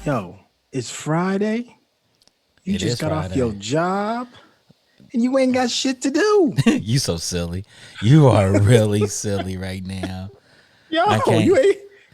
Yo, it's Friday. You It just is got off your Friday. job and you ain't got shit to do. You so silly. You are really silly right now. I Yo, can't.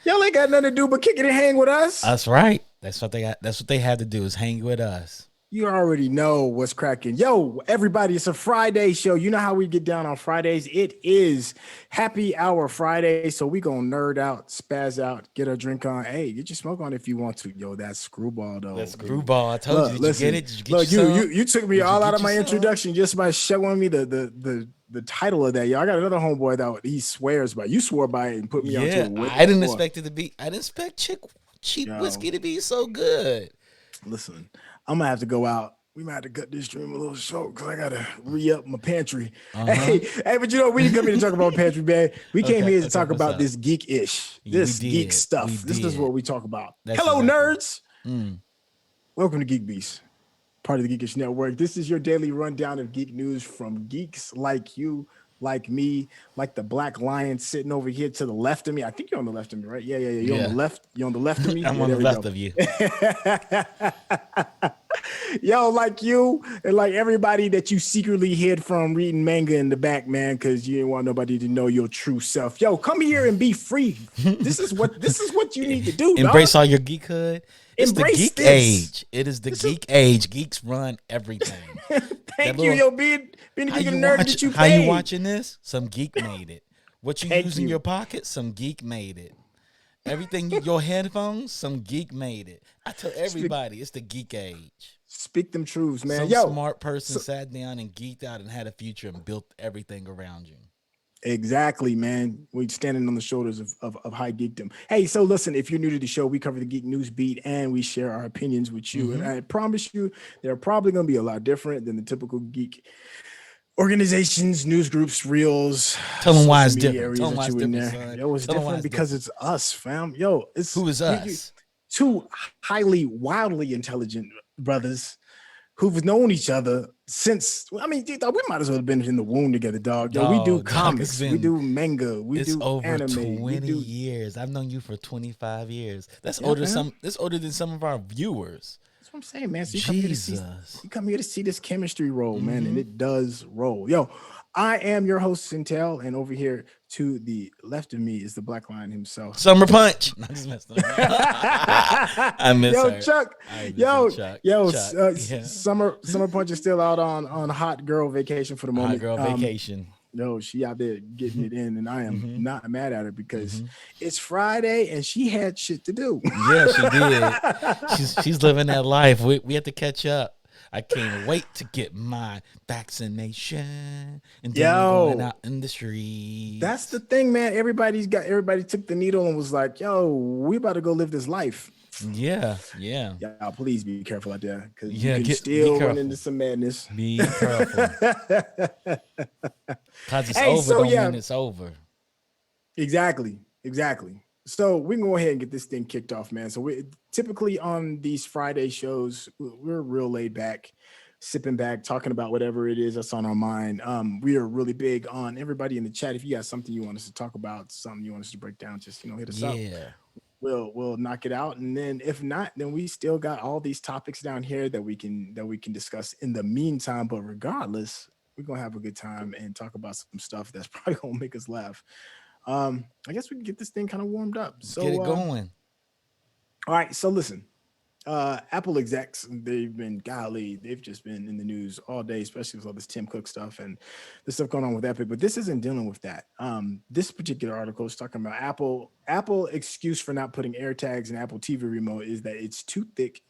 y'all ain't got nothing to do but kick it and hang with us. That's right. That's what they got. That's what they had to do is hang with us. You already know what's cracking. Yo, everybody, it's a Friday show. You know how we get down on Fridays. It is happy hour Friday. So we gonna nerd out, spaz out, get a drink on. Hey, get your smoke on if you want to. Yo, that's screwball That's though. screwball. I told you. Look, Did you get listen. it? Did you get you Look, you you some? you took me Did you all out get of you my some? introduction just by showing me the title of that. Yo, I got another homeboy that he swears by. You swore by it and put me onto Yeah, it way I didn't before. expect it to be. I didn't expect cheap Yo, whiskey to be so good. listen, I'm gonna have to go out. We might have to cut this stream a little short because I gotta re-up my pantry. Uh Hey, huh. hey, but you know, we didn't come here to talk about pantry, man. We came Okay. here to Okay. talk What's about up? this geek-ish, Yeah, we this geek did. We stuff. This is did. what we talk about. That's Hello, exactly. nerds. Mm. Welcome to Geek Beast, part of the Geekish Network. This is your daily rundown of geek news from geeks like you, like me, like the black lion sitting over here to the left of me. I think you're on the left of me, right? Yeah. You're on the Yeah. left. You're on the left of me. I'm Yeah, on there the we left go. of you. Yo, like you and like everybody that you secretly hid from reading manga in the back, man, because you didn't want nobody to know your true self. Yo, come here and be free. This is what you need to do, dog. Embrace all your geekhood. It's the Embrace geek this. age. It is the This is geek age. Geeks run everything. That thank you, little yo, being a how geek you and a nerd to watch get you how you paid. watching this? Some geek made it. What you Thank use in your you. pocket? Some geek made it. Everything your headphones, some geek made it. I tell Speak, everybody it's the geek age. speak them truths, man. Some Yo, smart person so, sat down and geeked out and had a future and built everything around you. exactly, man. We standing on the shoulders of high geekdom. Hey, so listen, if you're new to the show, we cover the geek news beat and we share our opinions with you. And Mm-hmm. I promise you, they're probably going to be a lot different than the typical geek organizations, news groups, reels, Tell them why social it's media different. Tell areas them that why it's you in different, there. son. Yo, it's Tell them why different it's because different. it's us, fam. Yo, it's Who is you us? two highly, wildly intelligent brothers who've known each other since. I mean, we might as well have been in the womb together, dog. Yo, we do Dog, it's comics, we been do manga, we it's do over anime, we 20 do. years. I've known you for 25 years. Yeah, fam. That's older than some of our viewers. That's what I'm saying, man. So you come here to see, Jesus. you come here to see this chemistry roll, man, and Mm-hmm. it does roll. Yo, I am your host Syntell, and over here to the left of me is the Black Lion himself. Summer punch. No, just messing around. I miss Yo, her. Chuck. I miss her, Yo, Chuck. yo. Chuck. Yeah. Summer Punch is still out on hot girl vacation for the Hot moment. girl vacation. No, she out there getting Mm-hmm. it in, and I am Mm-hmm. not mad at her because Mm-hmm. it's Friday and she had shit to do. Yeah, she did. She's living that life. We have to catch up. I can't wait to get my vaccination, and then I'm going Yo, out in the that's the streets. thing, man. Everybody took the needle and was like, "Yo, we about to go live this life." Yeah, yeah, Y'all, please be careful out there because you yeah. can Be still run into careful. some madness. Be careful. Cause it's Hey, over so don't yeah, mean it's over. exactly. So we can go ahead and get this thing kicked off, man. So we typically on these Friday shows, we're real laid back, sipping back, talking about whatever it is that's on our mind. We are really big on everybody in the chat. If you got something you want us to talk about, something you want us to break down, just hit us up. Yeah. We'll knock it out, and then if not, then we still got all these topics down here that we can discuss in the meantime. But regardless, we're gonna have a good time and talk about some stuff that's probably gonna make us laugh. I guess we can get this thing kind of warmed up. Let's get So, it going. all right. So listen, Apple execs, they've just been in the news all day, especially with all this Tim Cook stuff and the stuff going on with Epic. But this isn't dealing with that. This particular article is talking about Apple excuse for not putting AirTags in Apple TV remote is that it's too thick.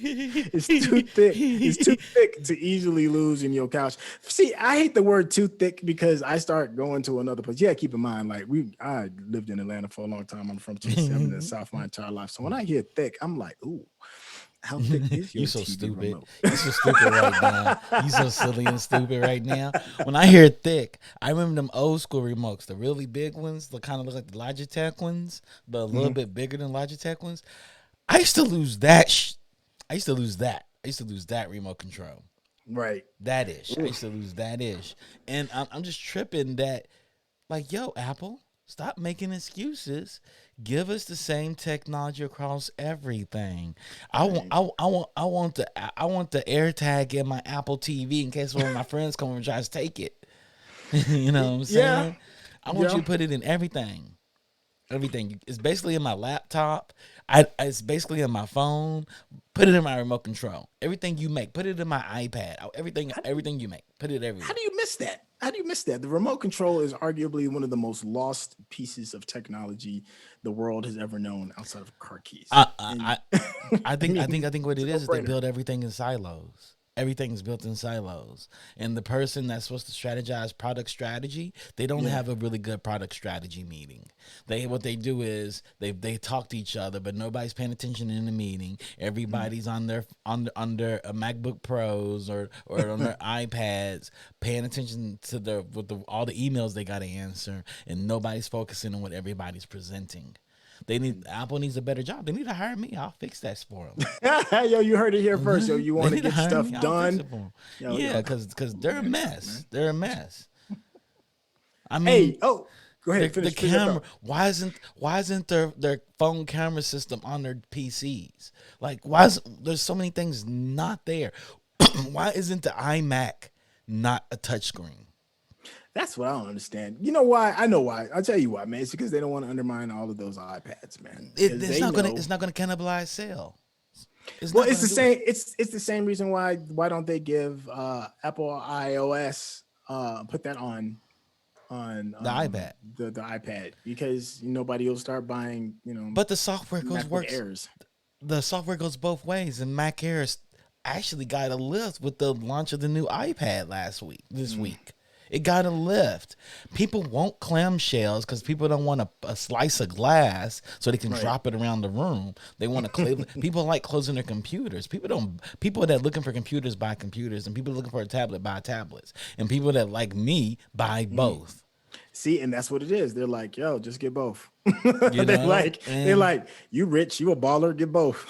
It's too thick. It's too thick to easily lose in your couch. See, I hate the word too thick because I start going to another place. Yeah, keep in mind, like I lived in Atlanta for a long time. I'm from Tennessee. I've been in the South my entire life. So when I hear thick, I'm like, ooh, how thick is You your so TV stupid. remote? You so stupid right now. You so silly and stupid right now. When I hear thick, I remember them old school remotes, the really big ones, that kind of look like the Logitech ones, but a little Mhm. bit bigger than Logitech ones. I used to lose that. I used to lose that. I used to lose that remote control. Right. That ish. I used Oof. to lose that ish. And I'm just tripping that, like, yo, Apple, Stop making excuses. Give us the same technology across everything. Right. I want the AirTag in my Apple TV in case one of my friends come and tries to take it. You know what I'm Yeah. saying? I want you Yeah. to put it in everything. Everything. It's basically in my laptop. It's basically in my phone. Put it in my remote control. Everything you make, put it in my iPad. Everything you make, put it How everywhere. do you miss that? How do you miss that? The remote control is arguably one of the most lost pieces of technology the world has ever known outside of car keys. I And I I mean, I think what it's a it is they no-brainer. build everything in silos. Everything is built in silos, and the person that's supposed to strategize product strategy, they don't Yeah. have a really good product strategy meeting. What they do is they talk to each other, but nobody's paying attention in the meeting. Mm. Everybody's on their under a MacBook Pros or on their iPads, paying attention to all the emails they got to answer, and nobody's focusing on what everybody's presenting. Apple needs a better job. They need to hire me. I'll fix that for them. Yo, you heard it here first. Yo, you They want to need to get hire stuff me. I'll fix done? it for them. Yeah, Yo, because they're a man, stop, mess. man. They're a mess. I Hey, mean, oh, go ahead, the finish that camera. thought. Why isn't their phone camera system on their PCs? Like, why is there's so many things not there? Why isn't the iMac not a touchscreen? That's what I don't understand. You know why? I know why. I'll tell you why, man. It's because they don't want to undermine all of those iPads, man. Because It's they not gonna know. cannibalize sale. It's Well, not it's gonna the do it. same. It's the same reason why don't they give Apple iOS put that on The iPad. the iPad because nobody will start buying But the software goes MacBook works. Airs. The software goes both ways, and Mac Airs actually got a lift with the launch of the new iPad this Mm, week. It got a lift. People want clamshells because people don't want a slice of glass so they can right. drop it around the room. They want to close. People like closing their computers. People don't. People that are looking for computers buy computers, and people looking for a tablet buy tablets, and people that like me buy Mm. both. See, and that's what it is. They're like, yo, just get both. You they're know, like, they're and like, you rich, you a baller, get both.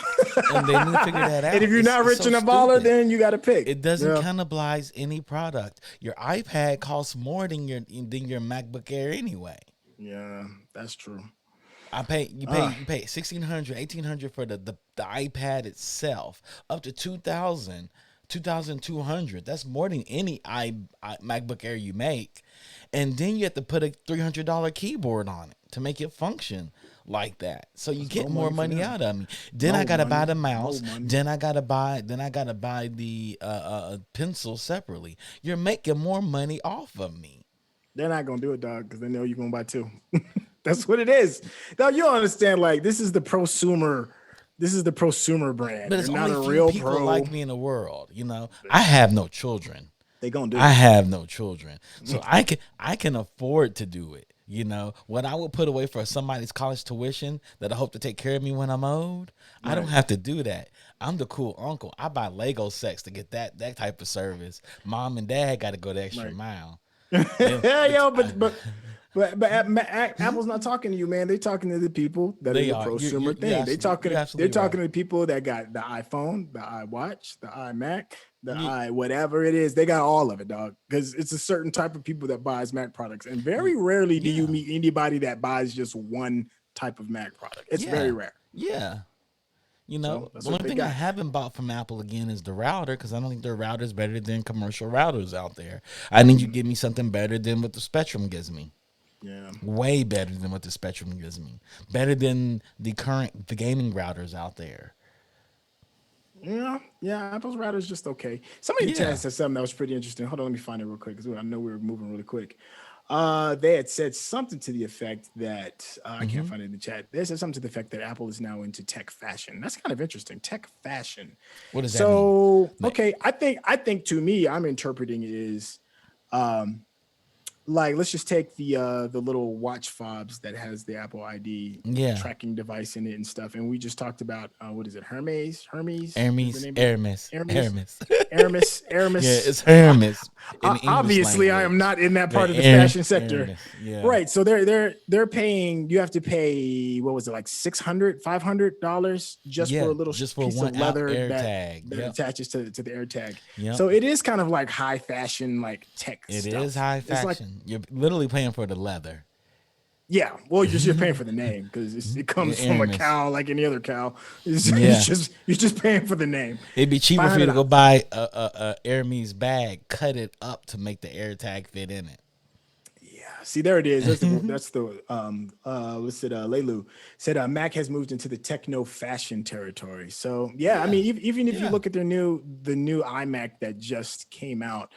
they need to figure that And if out. you're not It's rich so and a baller, stupid. then you got to pick. It doesn't Yeah, cannibalize any product. Your iPad costs more than your MacBook Air anyway. yeah, that's true. I pay you pay Uh, you pay 1,600, 1,800 for the iPad itself, up to 2,000, 2,200. That's more than any MacBook Air you make, and then you have to put a $300 keyboard on it to make it function like that. So you that's get more more money for money them. out of me. Then I More gotta buy the money, more mouse. money. Then I gotta buy the pencil separately. You're making more money off of me. They're not gonna do it, dog, because they know you're gonna buy two. That's what it is. Now you don't understand. Like this is the prosumer. This is the prosumer brand. But They're it's not only a few real people pro. like me in the world. I have no children. They gonna do I it. have no children, so I can afford to do it. What I would put away for somebody's college tuition that I hope to take care of me when I'm old, I don't Right. have to do that. I'm the cool uncle. I buy Lego sets to get that type of service. Mom and dad got to go the extra Right. mile. They, Yeah, the, yo, but Apple's not talking to you, man. They're talking to the people that are they the are. prosumer thing. You're They're absolutely talking right. to the people that got the iPhone, the iWatch, the iMac, the You, i whatever it is. They got all of it, dog. Because it's a certain type of people that buys Mac products, and very rarely do you yeah, meet anybody that buys just one type of Mac product. It's very yeah, rare. yeah. So The that's only what they thing I got. haven't bought from Apple again is the router because I don't think their router is better than commercial routers out there. I need you to Mm, give me something better than what the Spectrum gives me. yeah. Way better than what the Spectrum gives me. Better than the gaming routers out there. Yeah. Apple's router is just okay. Somebody in the chat Yeah. said something that was pretty interesting. Hold on, let me find it real quick because I know we were moving really quick. They had said something to the effect that I can't hmm find it in the chat. They said something to the effect that Apple is now into tech fashion. That's kind of interesting. Tech fashion. What does that mean? So Like, okay, I think to me, I'm interpreting it is um like let's just take the little watch fobs that has the Apple ID yeah. tracking device in it and stuff. And we just talked about what is it? Hermes is the Hermes, name of Hermes, Hermes. Hermes. Yeah, Aramis. it's Hermes in the English Obviously, I am language. not in that Yeah, part of the fashion sector. Hermes. Yeah. Right. So they're paying, you have to pay, what was it, like $600, $500 just for Yeah. a little Just for piece one of out leather air that tag. that Yep. attaches to the air tag. Yep. So it is kind of like high fashion, like tech It is stuff. high It's like, fashion. You're literally paying for the leather. Yeah, well, you're paying for the name because it Yeah, comes from a Aramis. cow like any other cow. Yeah. You're just paying for the name. It'd be cheaper Five for you hundred to go dollars. buy a Aramis bag, cut it up to make the air tag fit in Yeah, see there it is. it. That's the what's it? Leilu said Mac has moved into the techno fashion territory. So yeah, I Yeah. mean even if you Yeah. look at the new iMac that just came out,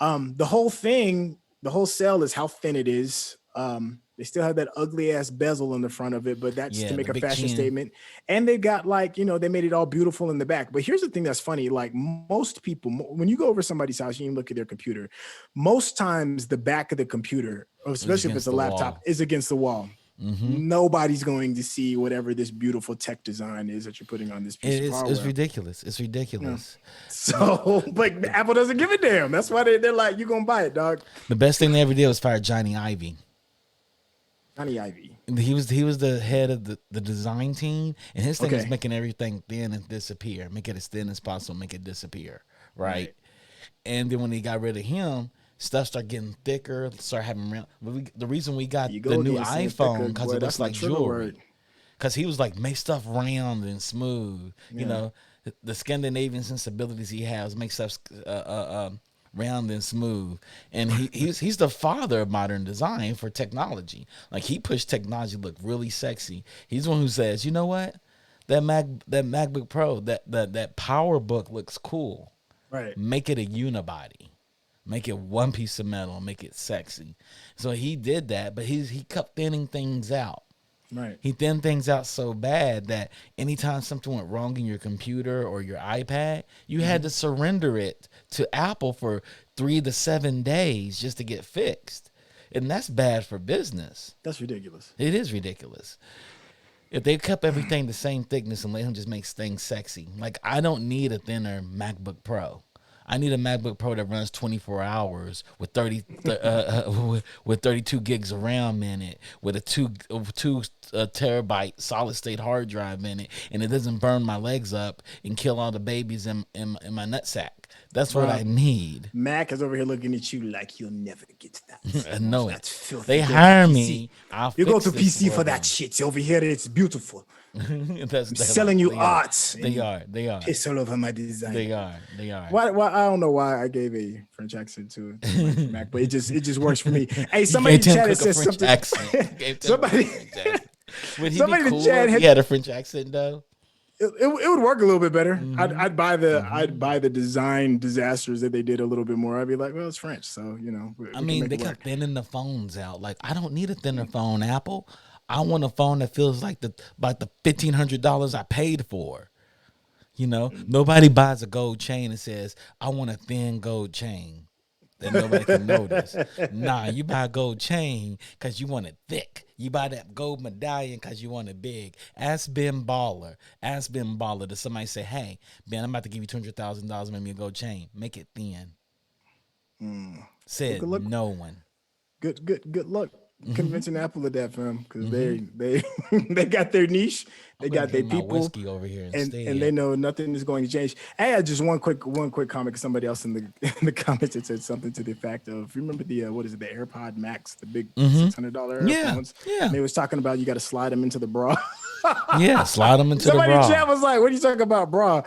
the whole thing, the whole cell is how thin it is. They still have that ugly ass bezel in the front of it, but that's to Yeah. The make a big fashion chin. statement. And they've got like, they made it all beautiful in the back. But here's the thing that's funny. Like most people, when you go over somebody's house and you look at their computer, most times the back of the computer, It was especially if it's against a the laptop, wall. is against the wall. Mm-hmm. Nobody's going to see whatever this beautiful tech design is that you're putting on this piece of It's hardware. ridiculous. It's Yeah. ridiculous. The, So, but the Apple doesn't give a damn. That's why they're like, you're gonna buy it, dog. the best thing they ever did was fire Johnny Ivy. Johnny Ivy. He was the head of the design team, and his thing is Okay. making everything thin and disappear. Make it as thin as possible, make it disappear. Right. Right. And then when they got rid of him, stuff started getting thicker, start having round. The reason we got You the go new again, saying iPhone thicker, because boy. it looks That's my like trigger jewelry. word. Because he was like make stuff round and smooth. You Yeah. know, the Scandinavian sensibilities he has make stuff round and smooth. And he's the father of modern design for technology. Like he pushed technology to look really sexy. He's the one who says, you know what, that MacBook Pro, that PowerBook looks cool. Right. Make it a unibody. Make it one piece of metal. Make it sexy. So he did that, but he kept thinning things out. Right. He thinned things out so bad that anytime something went wrong in your computer or your iPad, you had to surrender it to Apple for 3 to 7 days just to get fixed. And that's bad for business. That's ridiculous. It is ridiculous. If they kept everything the same thickness and let him just make things sexy. Like, I don't need a thinner MacBook Pro. I need a MacBook Pro that runs 24 hours with with 32 gigs of RAM in it, with a two terabyte solid state hard drive in it, and it doesn't burn my legs up and kill all the babies in my nutsack. That's what I Bro, need. Mac is over here looking at you like you'll never get that. I know That's it. filthy. They Go to hire PC. me. I'll You go fix to this PC for them. that shit. Over here, it's beautiful. That's I'm selling you they arts. Are. and They you are. They are. piss all over my design. They are. They are. Why I don't know why I gave a French accent to Mac, but it just works for me. Hey, You somebody in gave the Tim chat Cook a says French something. accent. You gave Tim Cook a somebody French accent. Would he somebody be in the cooler chat if had he had a French accent though? it would work a little bit better. Mm-hmm. I'd buy the design disasters that they did a little bit more. I'd be like, well, it's French, so we I can mean, make they it work. kept thinning the phones out. Like, I don't need a thinner phone, Apple. I want a phone that feels like the $1,500 I paid for. You know, nobody buys a gold chain and says, I want a thin gold chain that nobody can notice. Nah, you buy a gold chain because you want it thick. You buy that gold medallion because you want it big. Ask Ben Baller. Ask Ben Baller. Does somebody say, hey, Ben, I'm about to give you $200,000, make me a gold chain. Make it thin. Well, Said good luck. no one. Good luck Mm-hmm. convincing Apple of that, fam, because Mm-hmm. they they got their niche, I'm they going to got their drink my people, whiskey over here and they instead. know nothing is going to change. I had just one quick comment. Somebody else in the in the comments that said something to the effect of, remember the what is it, the AirPod Max, the big $600 Yeah. earphones? Yeah. And they was talking about you got to slide them into the bra. Yeah. Slide them into the Somebody in bra. chat was like, "What are you talking about, bra?"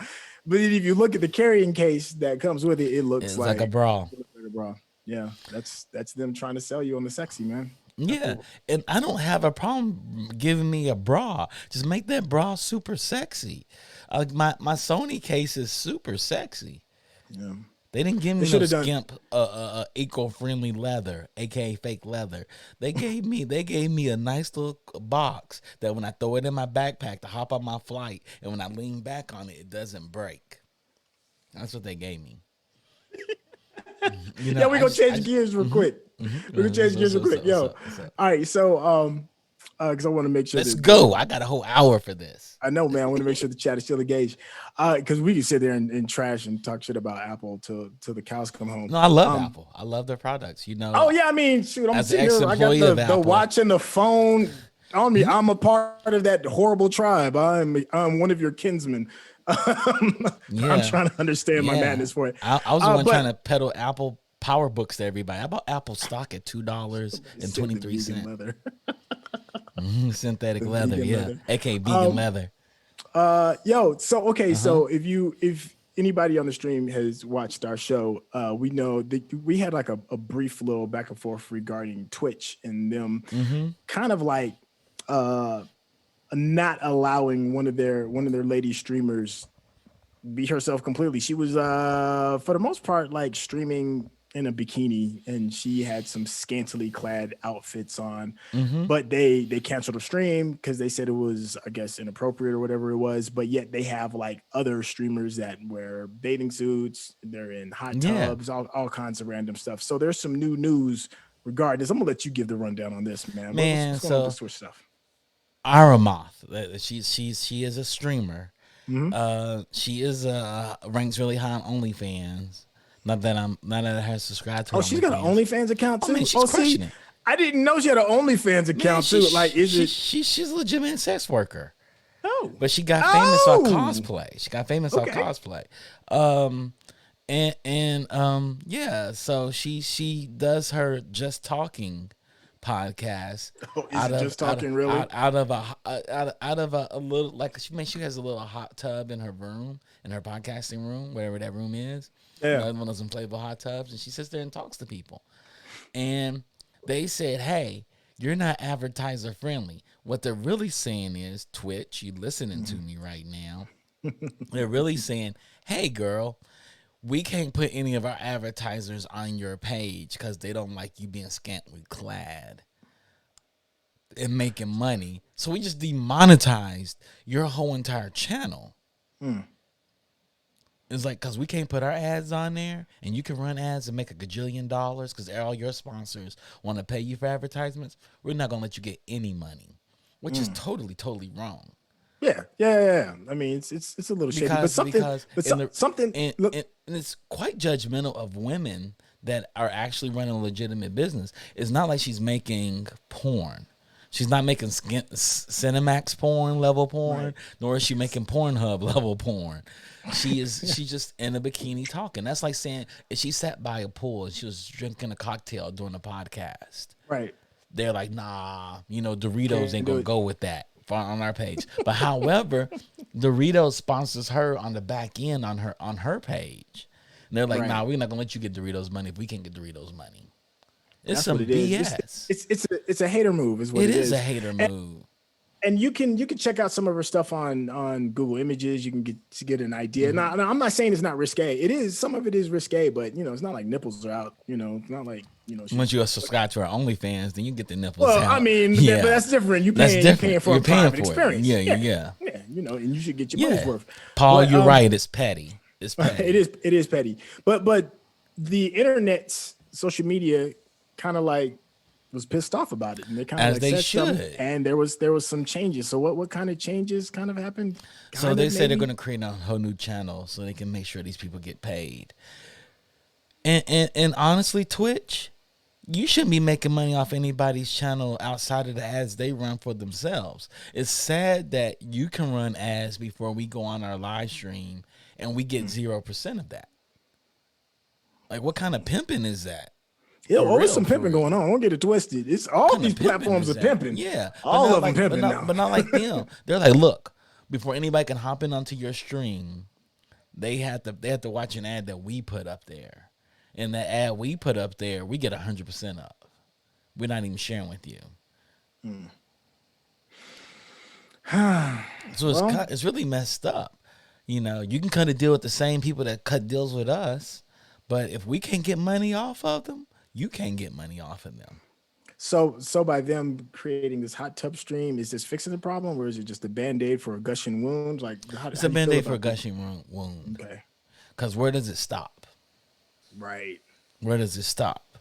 But if you look at the carrying case that comes with it, it looks It's like like a bra. it looks like a bra. Yeah, that's them trying to sell you on the sexy, man. Yeah, Apple, and I don't have a problem giving me a bra. Just make that bra super sexy. Like my Sony case is super sexy. yeah. They didn't give They me should no have done. skimp eco-friendly leather, aka fake leather. They gave me a nice little box that when I throw it in my backpack to hop on my flight, and when I lean back on it, it doesn't break. That's what they gave me. You Yeah, know, we're gonna change gears real quick. We're gonna change gears real quick. Yo. what's up? All right, so because I want to make sure Let's that go. I got a whole hour for this. I know, man. I want to make sure the chat is still engaged. Because we can sit there and trash and talk shit about Apple till the cows come home. No, I love Apple. I love their products. You know. Oh yeah, I mean, shoot, I'm As an sitting here. I got ex-employee of the Apple. watch and the phone on me. I'm a part of that horrible tribe. I'm one of your kinsmen. I'm trying to understand my madness for it. I was the one but- trying to peddle Apple Power Books to everybody. I bought Apple stock at $2.23. leather. Synthetic The leather, vegan yeah, leather. aka vegan Um, leather. yo, so okay, Uh-huh. so if anybody on the stream has watched our show, we know that we had like a brief little back and forth regarding Twitch and them Mm-hmm. kind of like uh not allowing one of their lady streamers be herself completely. She was for the most part like streaming in a bikini and she had some scantily clad outfits on. Mm-hmm. But they canceled the stream because they said it was, I guess, inappropriate or whatever it was. But yet they have like other streamers that wear bathing suits, they're in hot Yeah. tubs, all kinds of random stuff. So there's some new news regarding this. I'm gonna let you give the rundown on this, man. What's Man, going on with so this Twitch stuff? Aramoth, she is a streamer. Mm-hmm. She is ranks really high on OnlyFans. Not that I have subscribed to Oh, her she's got an OnlyFans. OnlyFans account Oh man, too. she's Oh, crushing see, it. I didn't know she had an OnlyFans Man, account too. Like, is it? she's a legitimate sex worker. Oh, But she got famous off oh, cosplay. She got famous off okay. cosplay. Yeah, so she does her just talking podcast Oh, is it just talking really? out of a little, like she has a little hot tub in her room, in her podcasting room, wherever that room is. You know, Yeah. one of those inflatable hot tubs, and she sits there and talks to people. And they said, "Hey, you're not advertiser friendly." What they're really saying is, Twitch, you listening to me right now? They're really saying, "Hey, girl, we can't put any of our advertisers on your page because they don't like you being scantily clad and making money. So we just demonetized your whole entire channel." Mm. It's like, because we can't put our ads on there and you can run ads and make a gajillion dollars because all your sponsors want to pay you for advertisements. We're not going to let you get any money, which is totally, totally wrong. Yeah. I mean, it's a little shady, but Because in the something. Look, and it's quite judgmental of women that are actually running a legitimate business. It's not like she's making porn. She's not making Cinemax porn level porn, right. nor is she making Pornhub level porn. She's just in a bikini talking. That's like saying if she sat by a pool and she was drinking a cocktail during a podcast. Right. They're like, nah, Doritos Can't ain't do gonna it. go with that on our page. But however, Doritos sponsors her on the back end on her page. And they're like, Right. nah, we're not gonna let you get Doritos money if we can't get Doritos money. It's That's what some it is. BS. It's a hater move, is what It it is a is. hater And, move. and you can check out some of her stuff on Google Images. You can get an idea. Mm-hmm. Now, I'm not saying it's not risque. It is. Some of it is risque, but it's not like nipples are out. It's not like Once she's. you subscribe to our OnlyFans, then you get the nipples Well, I out. mean, but Yeah, that's different. that's You paying different. for You're a paying private for it. experience. Yeah, Yeah, yeah, yeah. And you should get your money's yeah. worth. Paul, But you're right. It's petty. It's petty. it is petty. But the internet's social media kind of like was pissed off about it, and they kind of As like they said something, should. and there was some changes. So what kind of changes kind of happened? So they say they're going to create a whole new channel so they can make sure these people get paid. And honestly, Twitch, you shouldn't be making money off anybody's channel outside of the ads they run for themselves. It's sad that you can run ads before we go on our live stream and we get 0% of that. Like, what kind of pimping is that? Yeah, For always real, some for pimping real. going on. Don't get it twisted. It's all What kind these of pimping platforms is are that? pimping. Yeah, All of them like, pimping now. but not like them. They're like, look, before anybody can hop in onto your stream, they have to watch an ad that we put up there, and that ad we put up there, we get 100% of. We're not even sharing with you. So Well, it's really messed up. You can cut a deal with the same people that cut deals with us, but if we can't get money off of them, you can't get money off of them. so by them creating this hot tub stream, is this fixing the problem, or is it just a band-aid for a gushing wound? Like, It's how a do you feel band-aid for a about that? gushing wound. Okay, Because where does it stop? right. Where does it stop?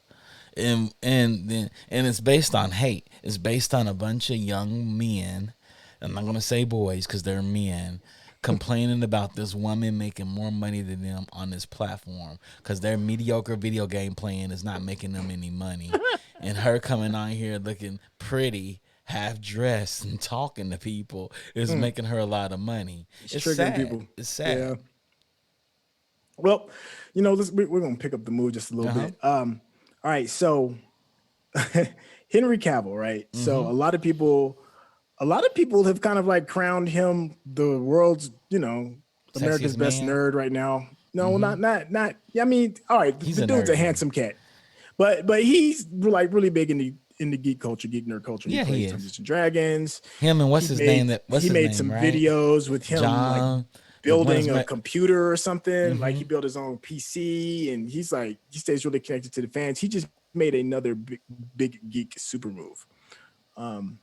And it's based on hate. It's based on a bunch of young men. I'm not gonna say boys because they're men complaining about this woman making more money than them on this platform because their mediocre video game playing is not making them any money, and her coming on here looking pretty, half dressed, and talking to people is making her a lot of money. It's Triggering sad. people. It's Yeah. sad. Well, we're gonna pick up the mood just a little Uh-huh. bit. All right, so Henry Cavill, right? So Mm-hmm. a lot of people a lot of people have kind of like crowned him the world's, America's Sexiest best man. nerd right now. No, Mm-hmm. not. I mean, all right, He's the a dude's a nerd though. handsome cat, but he's like really big in the geek culture, geek nerd culture. He Yeah, he plays is. Dungeons and Dragons. Him and what's He his name? made That what's he his made name? some Right? videos with him like John. The one that's building a computer or something. Like mm-hmm. he built his own PC, and he stays really connected to the fans. He just made another big geek super move. Um,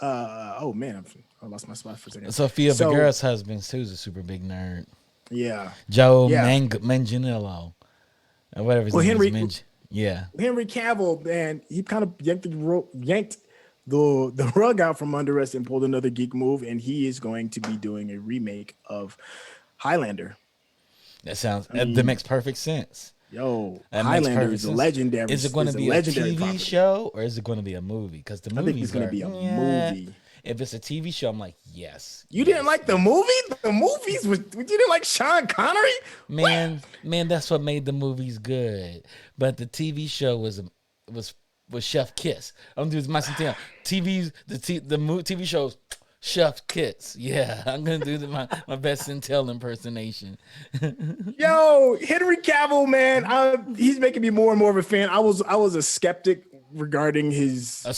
oh man, I lost my spot for a second. Sophia So Vergara's husband too's a super big nerd. yeah, Joe yeah. Manganiello, or whatever his Well, name is. Yeah. Henry Cavill, man, he kind of yanked the rug out from under us and pulled another geek move, and he is going to be doing a remake of Highlander. I That mean, makes perfect sense. yo, That makes Highlander perfect is a sense. legendary Is it going to is a be a legendary TV property. show or is it going to be a movie? Because the I think it's movies going to are be a yeah. movie. If it's a TV show, I'm like yes, You didn't yes, like the yes. movie? The movies was you didn't like Sean Connery? What? Man, that's what made the movies good. But the TV show was was Chef Kiss. I'm doing my Syntell. TV shows Chef Kiss. Yeah, I'm gonna do my best Syntell impersonation. Yo, Henry Cavill, man, he's making me more and more of a fan. I was a skeptic regarding his. A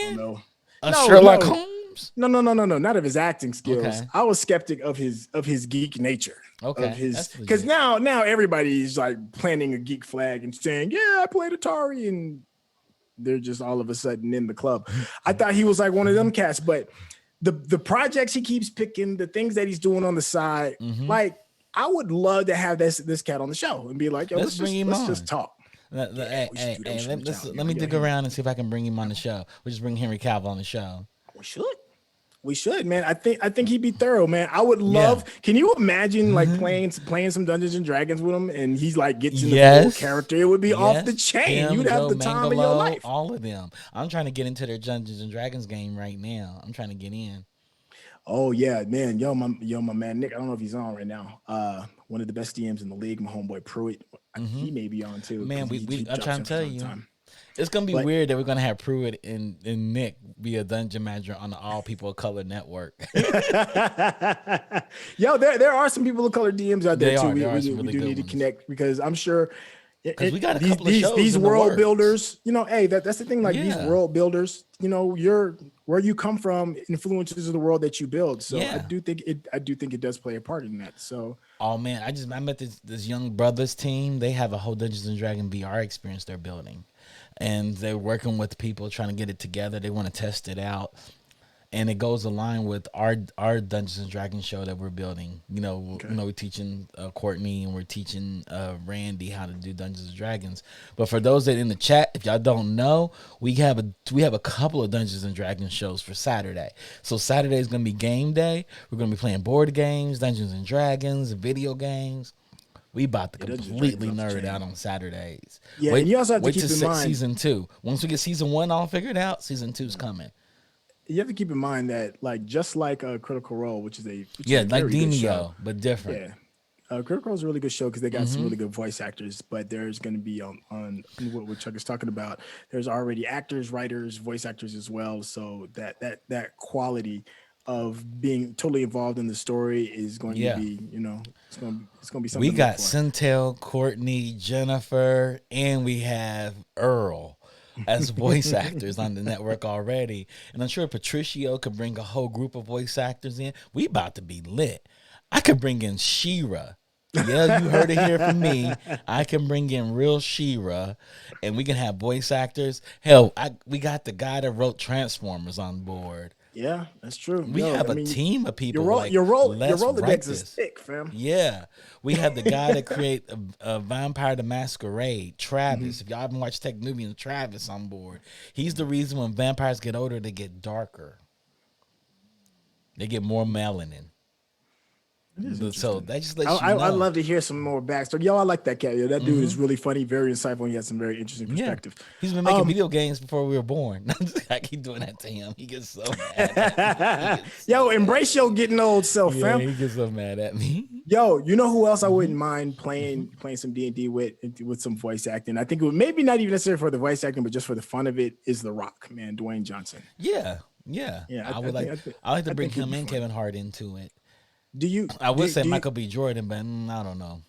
I don't Superman? know. A No, Sherlock no, Holmes? no, not of his acting skills. Okay. I was skeptic of his geek nature, of Okay, his that's because legit. now everybody's like planting a geek flag and saying, yeah, I played Atari, and they're just all of a sudden in the club. I thought he was like one of them cats, but the projects he keeps picking, the things that he's doing on the side, Mm-hmm. like I would love to have this cat on the show and be like, yo, Let's bring him let's just on. talk. Yeah, Hey, we should hey, do that. We hey, should reach out. let me Yo, dig Henry, around and see if I can bring him on the show. We'll just bring Henry Cavill on the show. we should. We should, man. I think he'd be thorough, man. I would Yeah. love. Can you imagine like playing some Dungeons and Dragons with him, and he's like gets in the full Yes. character? It would be off the Yes. chain. Him, You'd have Joe the time of your Mangalo, life. all of them. I'm trying to get into their Dungeons and Dragons game right now. I'm trying to get in. Oh yeah, man. Yo, my man Nick. I don't know if he's on right now. One of the best DMs in the league, my homeboy Pruitt. Mm-hmm. He may be on too Man, because he I'm drops trying to tell info all the you. time. It's gonna be But weird that we're gonna have Pruitt and Nick be a dungeon manager on the All People of Color network. yo, there are some people of color DMs out there too. There are some We really do good need to ones. connect because I'm sure Because we got a these couple of shows these in the world works. builders, hey, that's the thing. Like these Yeah, world builders, where you come from influences the world that you build. So yeah. I do think it does play a part in that. So Oh man, I met this young brothers team. They have a whole Dungeons and Dragon VR experience they're building, and they're working with people trying to get it together. They want to test it out, and it goes along with our Dungeons and Dragons show that we're building. okay, We're teaching Courtney and we're teaching Randy how to do Dungeons and Dragons. But for those that in the chat, if y'all don't know, we have a couple of Dungeons and Dragons shows for Saturday. So Saturday is gonna be game day. We're gonna be playing board games, Dungeons and Dragons, video games. We about to yeah, Dungeons and Dragons completely off the nerd chain. out on Saturdays. Yeah, and you also have to Wait keep to in mind. season 2. Once we get season 1 all figured out, season 2's coming. You have to keep in mind that, like, just like Critical Role, which is Yeah, a like very good show. Demio, but different. Yeah, Critical Role is a really good show because they got some Mm-hmm. really good voice actors. But there's going to be on what Chuck is talking about. There's already actors, writers, voice actors as well. So that quality of being totally involved in the story is going to Yeah. be, it's going to be We something to look got for. Syntell, Courtney, Jennifer, and we have Earl as voice actors on the network already. And I'm sure Patricio could bring a whole group of voice actors in. We about to be lit. I could bring in Shira. Yeah, you heard it here from me. I can bring in real Shira, and we can have voice actors. Hell, we got the guy that wrote Transformers on board. Yeah, that's true. We Yo, have I a mean, team of your people roll, like, your roll, your let's write Rolodex is this. thick, fam. Yeah, we have the guy that create a Vampire the Masquerade, Travis. If y'all haven't watched Tech Nubian, Travis on board. He's the reason when vampires get older, they get darker. They get more melanin. It is So interesting. that just lets you I'd know. love to hear some more backstory. Yo, I like that cat. Yo, that dude Mm-hmm. is really funny, very insightful. And he has some very interesting Yeah, perspective. he's been making Um, video games before we were born. I keep doing that to him. He gets so mad at me. He gets yo, so embrace your getting old self, yeah, fam. he gets so mad at me. Yo, you know who else I Mm-hmm. wouldn't mind playing some D&D with some voice acting? I think it would maybe not even necessarily for the voice acting, but just for the fun of it is The Rock, man, Dwayne Johnson. Yeah, Yeah, Yeah, I would like. I like to I bring think he'd him be and fun. Kevin Hart into it. Do you I would say do you Michael B. Jordan, but I don't know.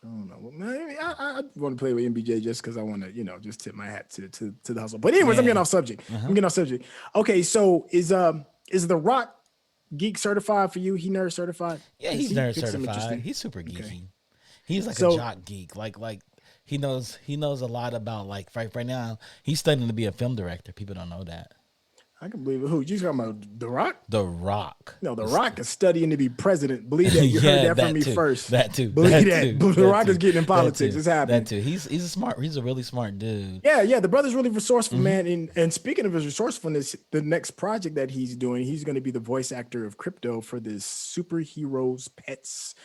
I don't know. Maybe I want to play with MBJ just because I want to, just tip my hat to the hustle. But anyways, I'm Yeah. getting off subject. I'm Uh-huh. getting off subject. Okay, so is The Rock geek certified for you? He nerd certified Yeah, because he's he nerd picks some certified. interesting. He's super Okay, geeky. He's like a so jock geek. Like he knows a lot about like right now he's studying to be a film director. People don't know that. I can believe it. Who you talking about? The Rock? The Rock. No, The Rock is studying to be president. Believe that. You heard Yeah, that from that me too. first. That too. Believe That that. too. The That Rock is too. getting in That politics. too. It's That happening. too. He's a really smart dude. Yeah, yeah. The brother's really resourceful, Hmm. man. And speaking of his resourcefulness, the next project that he's doing, he's going to be the voice actor of Crypto for this superheroes pets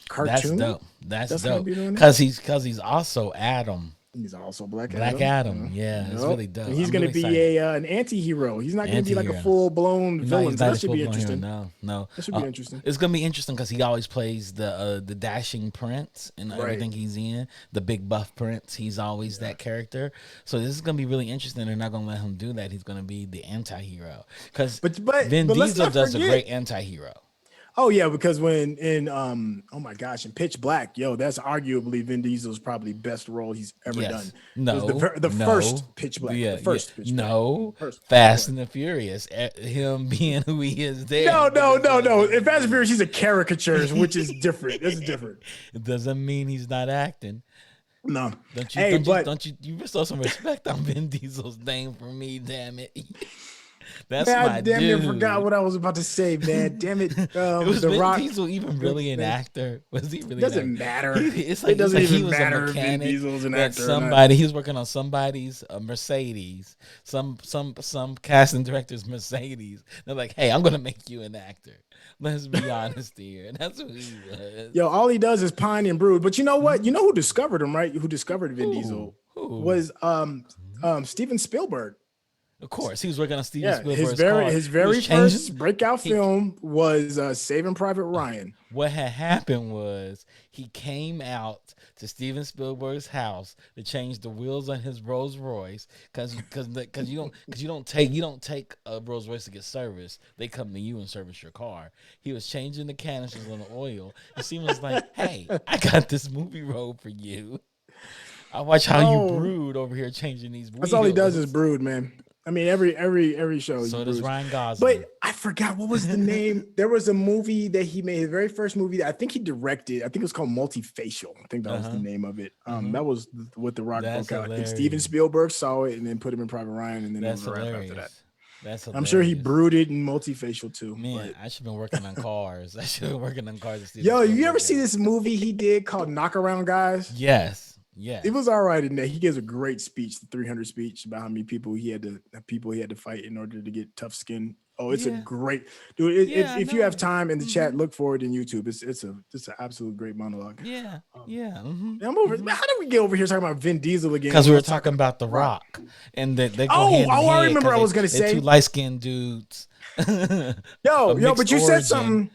That's cartoon. dope. That's That's going to dope. be doing it. Cause he's also Adam. He's also Black Black Adam. Adam. Yeah, it's Yep. really And dope. he's I'm going to really be excited. an anti-hero. He's not going to be like a Anti-hero. full-blown No, villain. he's So not that a should full be blown hero. interesting. No, no. That should be interesting. It's gonna be interesting because he always plays the dashing prince in Right. everything he's in. The big buff prince. He's always Yeah. that character. So this is gonna be really interesting. They're not gonna let him do that. He's gonna be the anti-hero because Vin But let's Diesel not does a forget. great anti-hero. Oh yeah, because when in oh my gosh, in Pitch Black, yo, that's arguably Vin Diesel's probably best role he's ever done. Yes. It was No. the No. first Pitch Black, Yeah. the Yeah. first Pitch Black, No. first. Fast What? and the Furious. Him being who he is there. No, no, doesn't no, mean no. he's In Fast and Vin Furious, he's a caricature, which is different. This is different. It doesn't mean he's not acting. No. Don't you Hey, don't you but don't you you bestow some respect on Vin Diesel's name for me, damn it. That's man, I my damn near forgot dude. what I was about to say, man. Damn it. Was The Vin Rock. Diesel even really an actor? Was he really an Doesn't actor? matter. It's It it's doesn't like he even was a matter if Vin mechanic Diesel's an that actor or not. somebody he was working on somebody's Mercedes, some casting director's Mercedes. They're like, hey, I'm gonna make you an actor. Let's be honest here, and that's who he was. Yo, all he does is pine and brood. But you know what? You know who discovered him, right? Who discovered Vin Who? Diesel Who? was Steven Spielberg. Of course, he was working on Steven Yeah, Spielberg's car. his He was very changing. first breakout He film was Saving Private Ryan. what had happened was he came out to Steven Spielberg's house to change the wheels on his Rolls Royce because you don't take a Rolls Royce to get service. They come to you and service your car. He was changing the canisters on the oil. And Steven was like, "Hey, I got this movie role for you. I watch how you Oh, brood over here changing these that's all he does is wheels." brood, man. I mean, every show he So does broods. Ryan Gosling. But I forgot what was the name. There was a movie that he made, his very first movie that I think he directed. I think it was called Multifacial. I think that was the Uh-huh. name of it. Mhm. That was what The Rock That's broke out. I think Steven hilarious. Spielberg saw it and then put him in Private Ryan, and then it That's was a wrap after that. hilarious. That's I'm sure he hilarious. brooded in Multifacial too. Man, But I should have been working on cars. I should have been working on cars. To see yo, you ever see this movie he did called Knockaround Guys? Yes. Yes. It was all right in that. He gives a great speech, the 300 speech about how many people he had to fight in order to get tough skin. Oh, it's a Yeah. great dude. Yeah, I If you have know. time in the chat, Mhm. look for it in YouTube. It's an absolute great monologue. Yeah. Um, Yeah. Mm-hmm. I'm over. Man, how did we get over here talking about Vin Diesel again? Because we when I were was talking about The Rock, and that they go Oh, hand in hand. I remember 'cause I was gonna they're say. two light skinned dudes. A Yo, but mixed you said origin. something.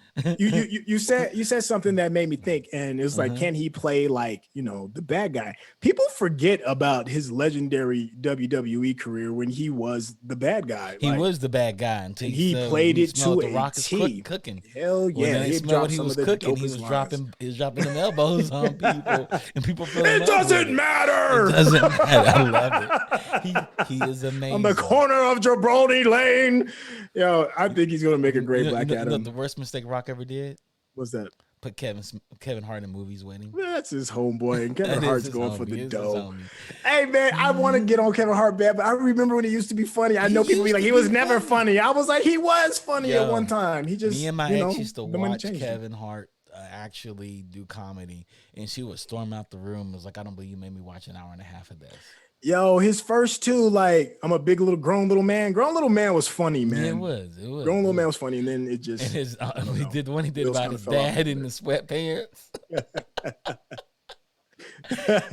You said something that made me think, and it was like, Uh-huh. can he play like the bad guy? People forget about his legendary WWE career when he was the bad guy. He Like, was the bad guy until and he smelled- played it smelled to The a Rock is T. cooking. Hell When yeah, they he smelled what dropped he some was of the cooking, he dopest was lines. dropping them elbows on people, and people fell in It love with doesn't it. matter. It doesn't matter. I love it. He is amazing. On the corner of Jabroni Lane. Yo, I think he's gonna make a great Black Adam. The worst mistake Rock ever did? What's that? Put Kevin Hart in movies with him. That's his homeboy, and Kevin That is Hart's his going for homie. the It's his dough. homie. Hey man, I want to get on Kevin Hart bad, but I remember when he used to be funny. I He know people be used like, to he was be never funny. funny. I was like, he was funny at Yo, one time. He just, Me and my ex used to the money watch changed him. Kevin Hart actually do comedy, and she would storm out the room. It was like, I don't believe you made me watch an hour and a half of this. Yo, his first two, like, I'm a big little grown little man. Grown little man was funny, man. Yeah, it was. Grown little man was funny, and then it just. And his don't he know. did the one he did Wheels about kinda his fell off dad a in the sweatpants.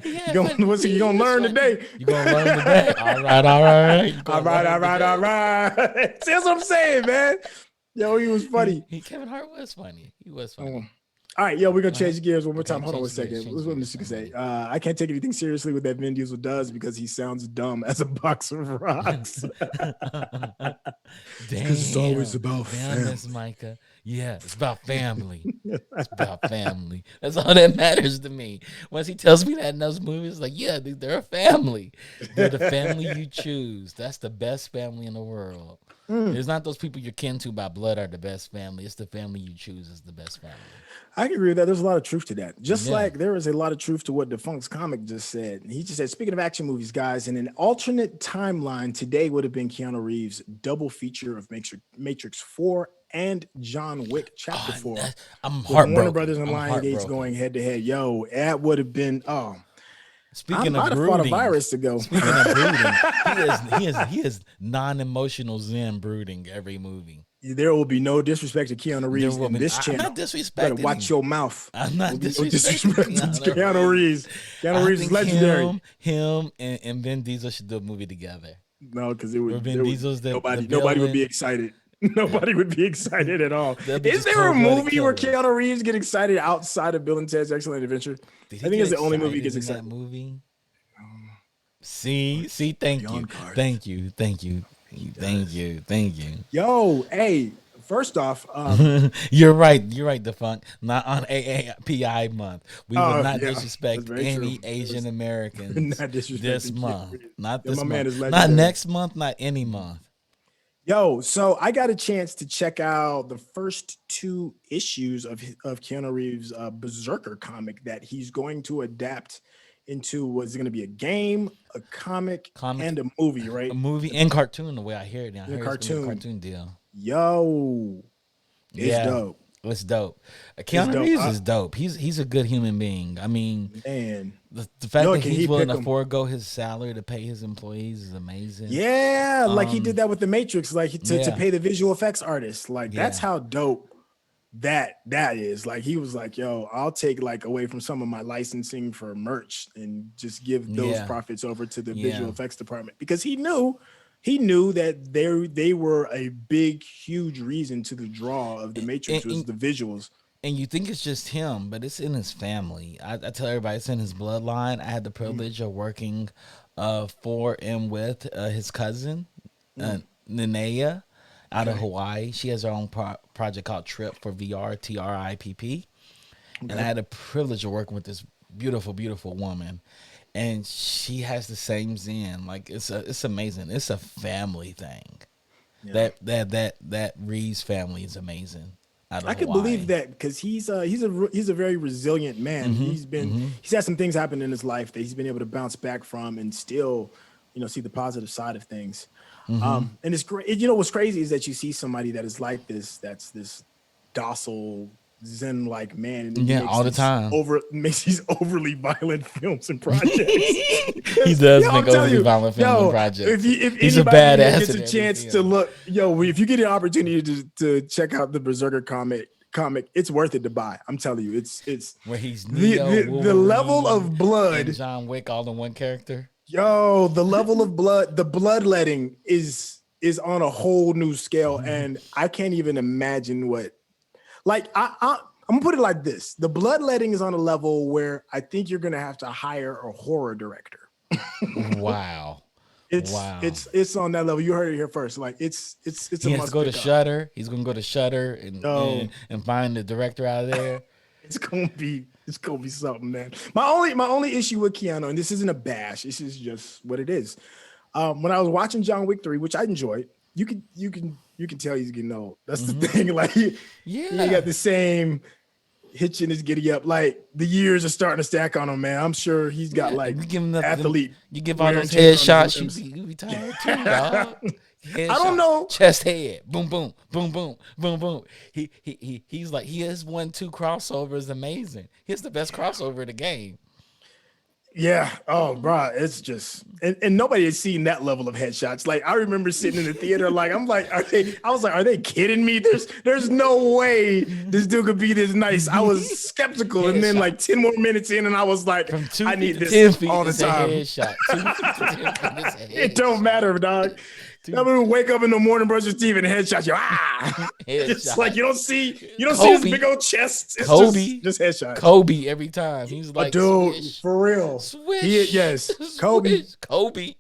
You gonna learn today? You gonna learn today? All right. You All gonna right. learn See, that's what I'm saying, man. Yo, he was today. funny. Kevin Hart was funny. He was funny. All right, yo, we're gonna Go ahead. change gears one more Okay, time. Hold on one change gears, second. change What's what gears. Mr. I'm say? ready. I can't take anything seriously what that Vin Diesel does because he sounds dumb as a box of rocks. Because it's always Damn, about damn, Miss family. Micah. Yeah, it's about family. It's about family. That's all that matters to me. Once he tells me that in those movies, like, yeah, they're a family. They're the family you choose. That's the best family in the world. Mm, It's not those people you're kin to by blood are the best family. It's the family you choose is the best family. I can agree with that. There's a lot of truth to that. Just Yeah. like there is a lot of truth to what Defunct's comic just said. He just said, speaking of action movies, guys, in an alternate timeline, today would have been Keanu Reeves' double feature of Matrix 4 and John Wick Chapter Oh, 4, I'm with Warner heartbroken. Brothers and I'm Lionsgate heartbroken. going head to head. Yo, that would have been, oh, I Speaking of might have fought a brooding, virus to go. speaking of brooding, he is non-emotional Zen brooding every movie. There will be no disrespect to Keanu There Reeves will in be. this I'm channel. not You better disrespecting watch him. your mouth. I'm There not will be no disrespecting disrespect to Keanu Reeves. Keanu I Reeves is think legendary. him and Vin Diesel should do a movie together. No, because Where Vin there would Diesel's the nobody would be villain. excited. Yeah, Nobody would be excited at all. they'll be Is just there a cold-blooded movie where killers. Keanu Reeves get excited outside of Bill and Ted's Excellent Adventure? Did I he think get it's the only movie he excited gets in that excited. movie? Um, See, thank you, Beyond Cards. thank you, thank you, He thank does. you, thank you. Yo, hey, first off, You're right. You're right, Defunct. Not on AAPI month. We will oh not yeah, that's disrespect very true. any Asian Americans Not this disrespecting Keanu month. Reeves. Not Yeah, my this man month. is Not legendary. next month. Not any month. Yo, so I got a chance to check out the first two issues of Keanu Reeves' Berserker comic that he's going to adapt into. Was it going to be a game, a comic, Comic, and a movie? a Right, movie, and cartoon. The way I hear it now, I in a hear it's gonna be a cartoon. cartoon deal. Yo, it's Yeah, dope. it's dope. It's Keanu dope. Reeves is dope. He's a good human being. I mean, Man, the fact yo, that can he's he willing pick to them? forego his salary to pay his employees is amazing. Yeah, like he did Um, that with the Matrix, like to yeah, pay the visual effects artist. Like that's yeah, how dope that is. Like he was like, yo, I'll take like away from some of my licensing for merch and just give those yeah, profits over to the visual yeah. effects department because he knew that they were a big, huge reason to the draw of the Matrix was And, the visuals. and you think it's just him, but it's in his family. I tell everybody it's in his bloodline. I had the Mm, privilege of working for and with his cousin, mm, Nenea, out of okay, Hawaii. She has her own project called Trip for VR, TRIPP. And I okay, had the privilege of working with this beautiful, beautiful woman. And she has the same zen. Like it's amazing. It's a family thing. yeah. That Reeves family is amazing out of I could believe Hawaii. that because he's a very resilient man. Mm-hmm. Mm-hmm. He's had some things happen in his life that he's been able to bounce back from and still, see the positive side of things. Mm-hmm. And it's great. You know what's crazy is that you see somebody that is like this, that's this docile Zen like man, and then Yeah, all the time. makes these overly violent films and projects. He 'Cause, does yo, make I'm telling overly you, violent films and yo, projects. if He's a anybody here badass gets in a every chance to film. look, yo, if you get an opportunity to check out the Berserker comic, it's worth it to buy. I'm telling you, it's Where he's the Neo, the level Wolverine, of and blood, John Wick all in one character. yo, the level of blood, the bloodletting is on a whole new scale, and I can't even imagine what. Like I'm gonna put it like this: the bloodletting is on a level where I think you're gonna have to hire a horror director. Wow. It's Wow. it's it's on that level. You heard it here first. Like it's a He has to must go to pick up. Shutter. He's gonna go to Shutter and, Yo, and find the director out of there. it's gonna be something, man. My only issue with Keanu, and this isn't a bash, this is just what it is. When I was watching John Wick 3, which I enjoyed, you can tell he's getting old. That's the Hmm. thing. Like he ain't Yeah. got the same hitch in his giddy up. Like the years are starting to stack on him, man. I'm sure he's got Yeah. like You give him athlete you give all wear those and tear on his headshots, limbs. you be tired too, dog. I don't Headshots, know. chest head, boom, boom, boom, boom, boom, boom. He's like he has 1-2 crossovers, amazing. He's the best crossover in the game. Yeah. Oh, bro, it's just and nobody has seen that level of headshots. Like I remember sitting in the theater, like are they kidding me? There's no way this dude could be this nice. I was skeptical, and then Headshot. like 10 more minutes in, and I was like, From 2 I feet need to this 10 feet, all the it's a time. headshot. 2 feet to 10 feet, it's a It don't headshot. matter, dog. That would wake up in the morning, brush your teeth, and headshot you. It's like you don't see his big old chest. It's Kobe, just headshot. Kobe every time. He's like, dude, swish, for real. swish. Yes, Kobe. Kobe.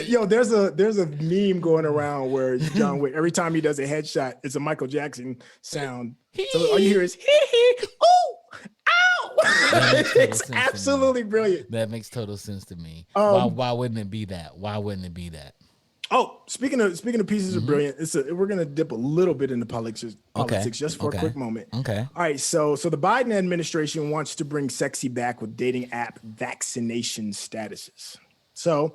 Yo, there's a meme going around where John Wick, every time he does a headshot, it's a Michael Jackson sound. So all you hear is hee hee, ooh, ow. It's absolutely brilliant. That makes total sense to me. Why wouldn't it be that? Why wouldn't it be that? Oh, speaking of pieces of brilliant, we're gonna dip a little bit into politics just for a quick moment. Okay. All right. So the Biden administration wants to bring sexy back with dating app vaccination statuses. So,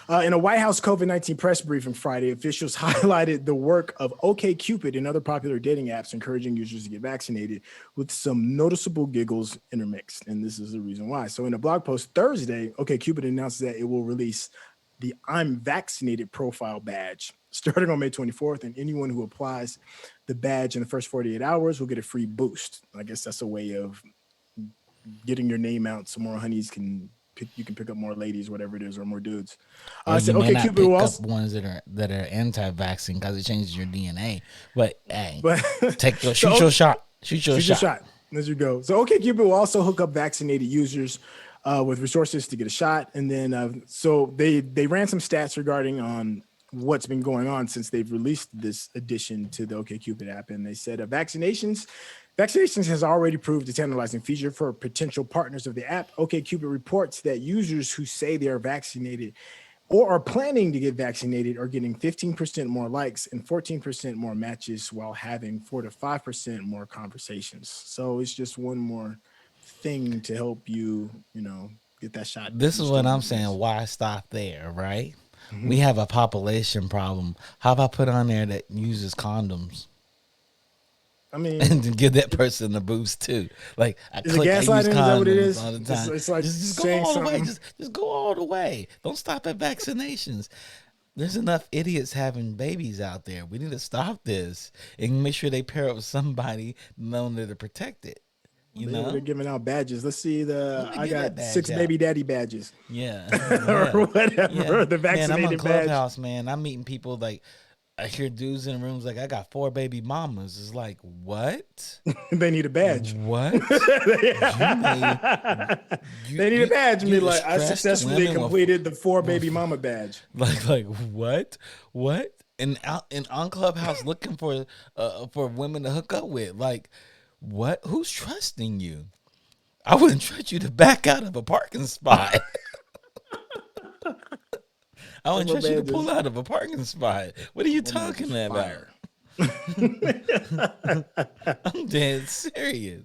in a White House COVID-19 press briefing Friday, officials highlighted the work of OkCupid and other popular dating apps encouraging users to get vaccinated, with some noticeable giggles intermixed. And this is the reason why. So in a blog post Thursday, OkCupid announced that it will release the I'm Vaccinated profile badge starting on May 24th. And anyone who applies the badge in the first 48 hours will get a free boost. I guess that's a way of getting your name out so more honeys you can pick up more ladies, whatever it is, or more dudes. So OkCupid will also pick up ones that are anti-vaccine because it changes your DNA. But hey, shoot your shot. Shoot your shot. As you go. So OkCupid will also hook up vaccinated users with resources to get a shot, and then so they ran some stats regarding on what's been going on since they've released this addition to the OkCupid app, and they said vaccinations has already proved a tantalizing feature for potential partners of the app. OkCupid reports that users who say they are vaccinated or are planning to get vaccinated are getting 15% more likes and 14% more matches while having 4 to 5% more conversations. So it's just one more thing to help you, get that shot. This is what I'm saying. Why stop there, right? Mm-hmm. We have a population problem. How about put on there that uses condoms? I mean, and give that person a boost too. Like I use condoms all the time. It's like just go all the way. Just go all the way. Don't stop at vaccinations. There's enough idiots having babies out there. We need to stop this and make sure they pair up with somebody known that they're protected. They're giving out badges. Let's see I got 6 baby daddy badges. Yeah. Or whatever. Yeah. The vaccinated I'm on Clubhouse, badge. man. I'm meeting people like I hear dudes in rooms like I got 4 baby mamas. It's like, what? They need a badge. What? They need a badge. Me like I successfully completed the 4 baby mama badge. Like what? What? And on Clubhouse looking for women to hook up with. Like, what? Who's trusting you? I wouldn't trust you to back out of a parking spot. I wouldn't trust you to pull out of a parking spot. What are you talking about? I'm dead serious.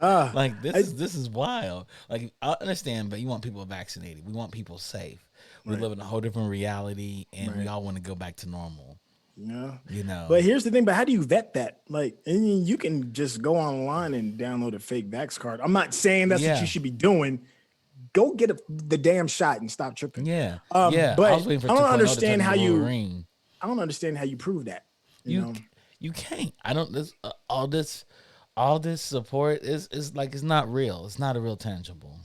Like this is wild. Like I understand, but you want people vaccinated. We want people safe. We live in a whole different reality, and we all want to go back to normal. Yeah, But here's the thing: but how do you vet that? Like, you can just go online and download a fake vax card. I'm not saying that's what you should be doing. Go get the damn shot and stop tripping. Yeah, But I don't understand how you. I don't understand how you prove that. You can't. I don't. All this support is like it's not real. It's not a real tangible.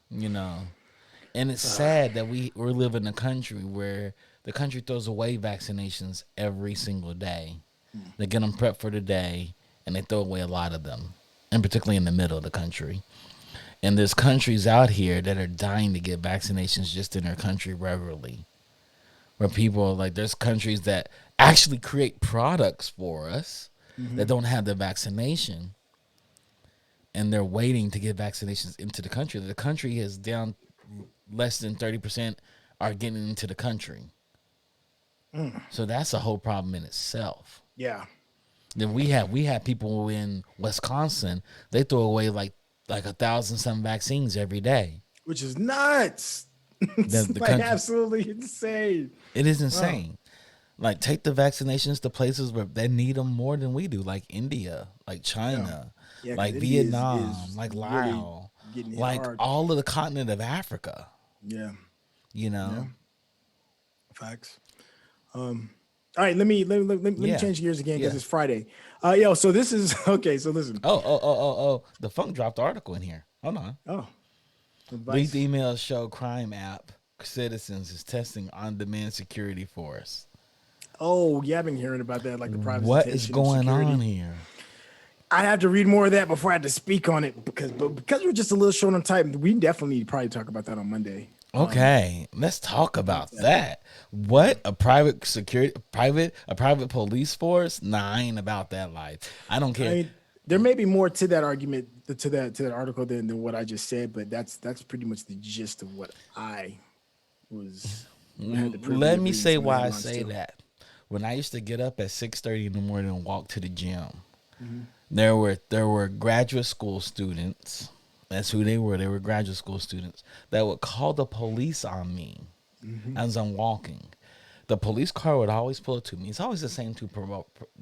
And it's sad that we're living in a country where the country throws away vaccinations every single day. They get them prepped for the day, and they throw away a lot of them, and particularly in the middle of the country. And there's countries out here that are dying to get vaccinations just in their country regularly. Where people like, there's countries that actually create products for us that don't have the vaccination. And they're waiting to get vaccinations into the country. The country is down less than 30% are getting into the country. So that's a whole problem in itself. Yeah. Then we have people in Wisconsin, they throw away like 1,000 vaccines every day, which is nuts. It's absolutely insane. It is insane. Like, take the vaccinations to places where they need them more than we do, like India, like China, like Vietnam, like Laos, really like hard. All of the continent of Africa. Yeah, Facts. All right, let me change gears again because it's Friday. So this is okay. So listen. Oh! The Funk dropped the article in here. Hold on. Oh. Leaked emails show crime app citizens is testing on-demand security force. Oh, yeah, I've been hearing about that, like the What is privatization of going on security. here? I have to read more of that before I had to speak on it because we're just a little short on time. We definitely need to probably talk about that on Monday. Okay, let's talk About about that. that. Yeah. What a private security, private police force? Nah, I ain't about that life. I don't I care. mean, there may be more to that argument, to that article than what I just said, but that's pretty much the gist of what I was had the privilege Let of me reading say some of the why I headlines say too. that. When I used to get up at 6:30 in the morning and walk to the gym, Hmm. there were graduate school students. That's who they were. They were graduate school students that would call the police on me Hmm. as I'm walking. The police car would always pull up to me. It's always the same two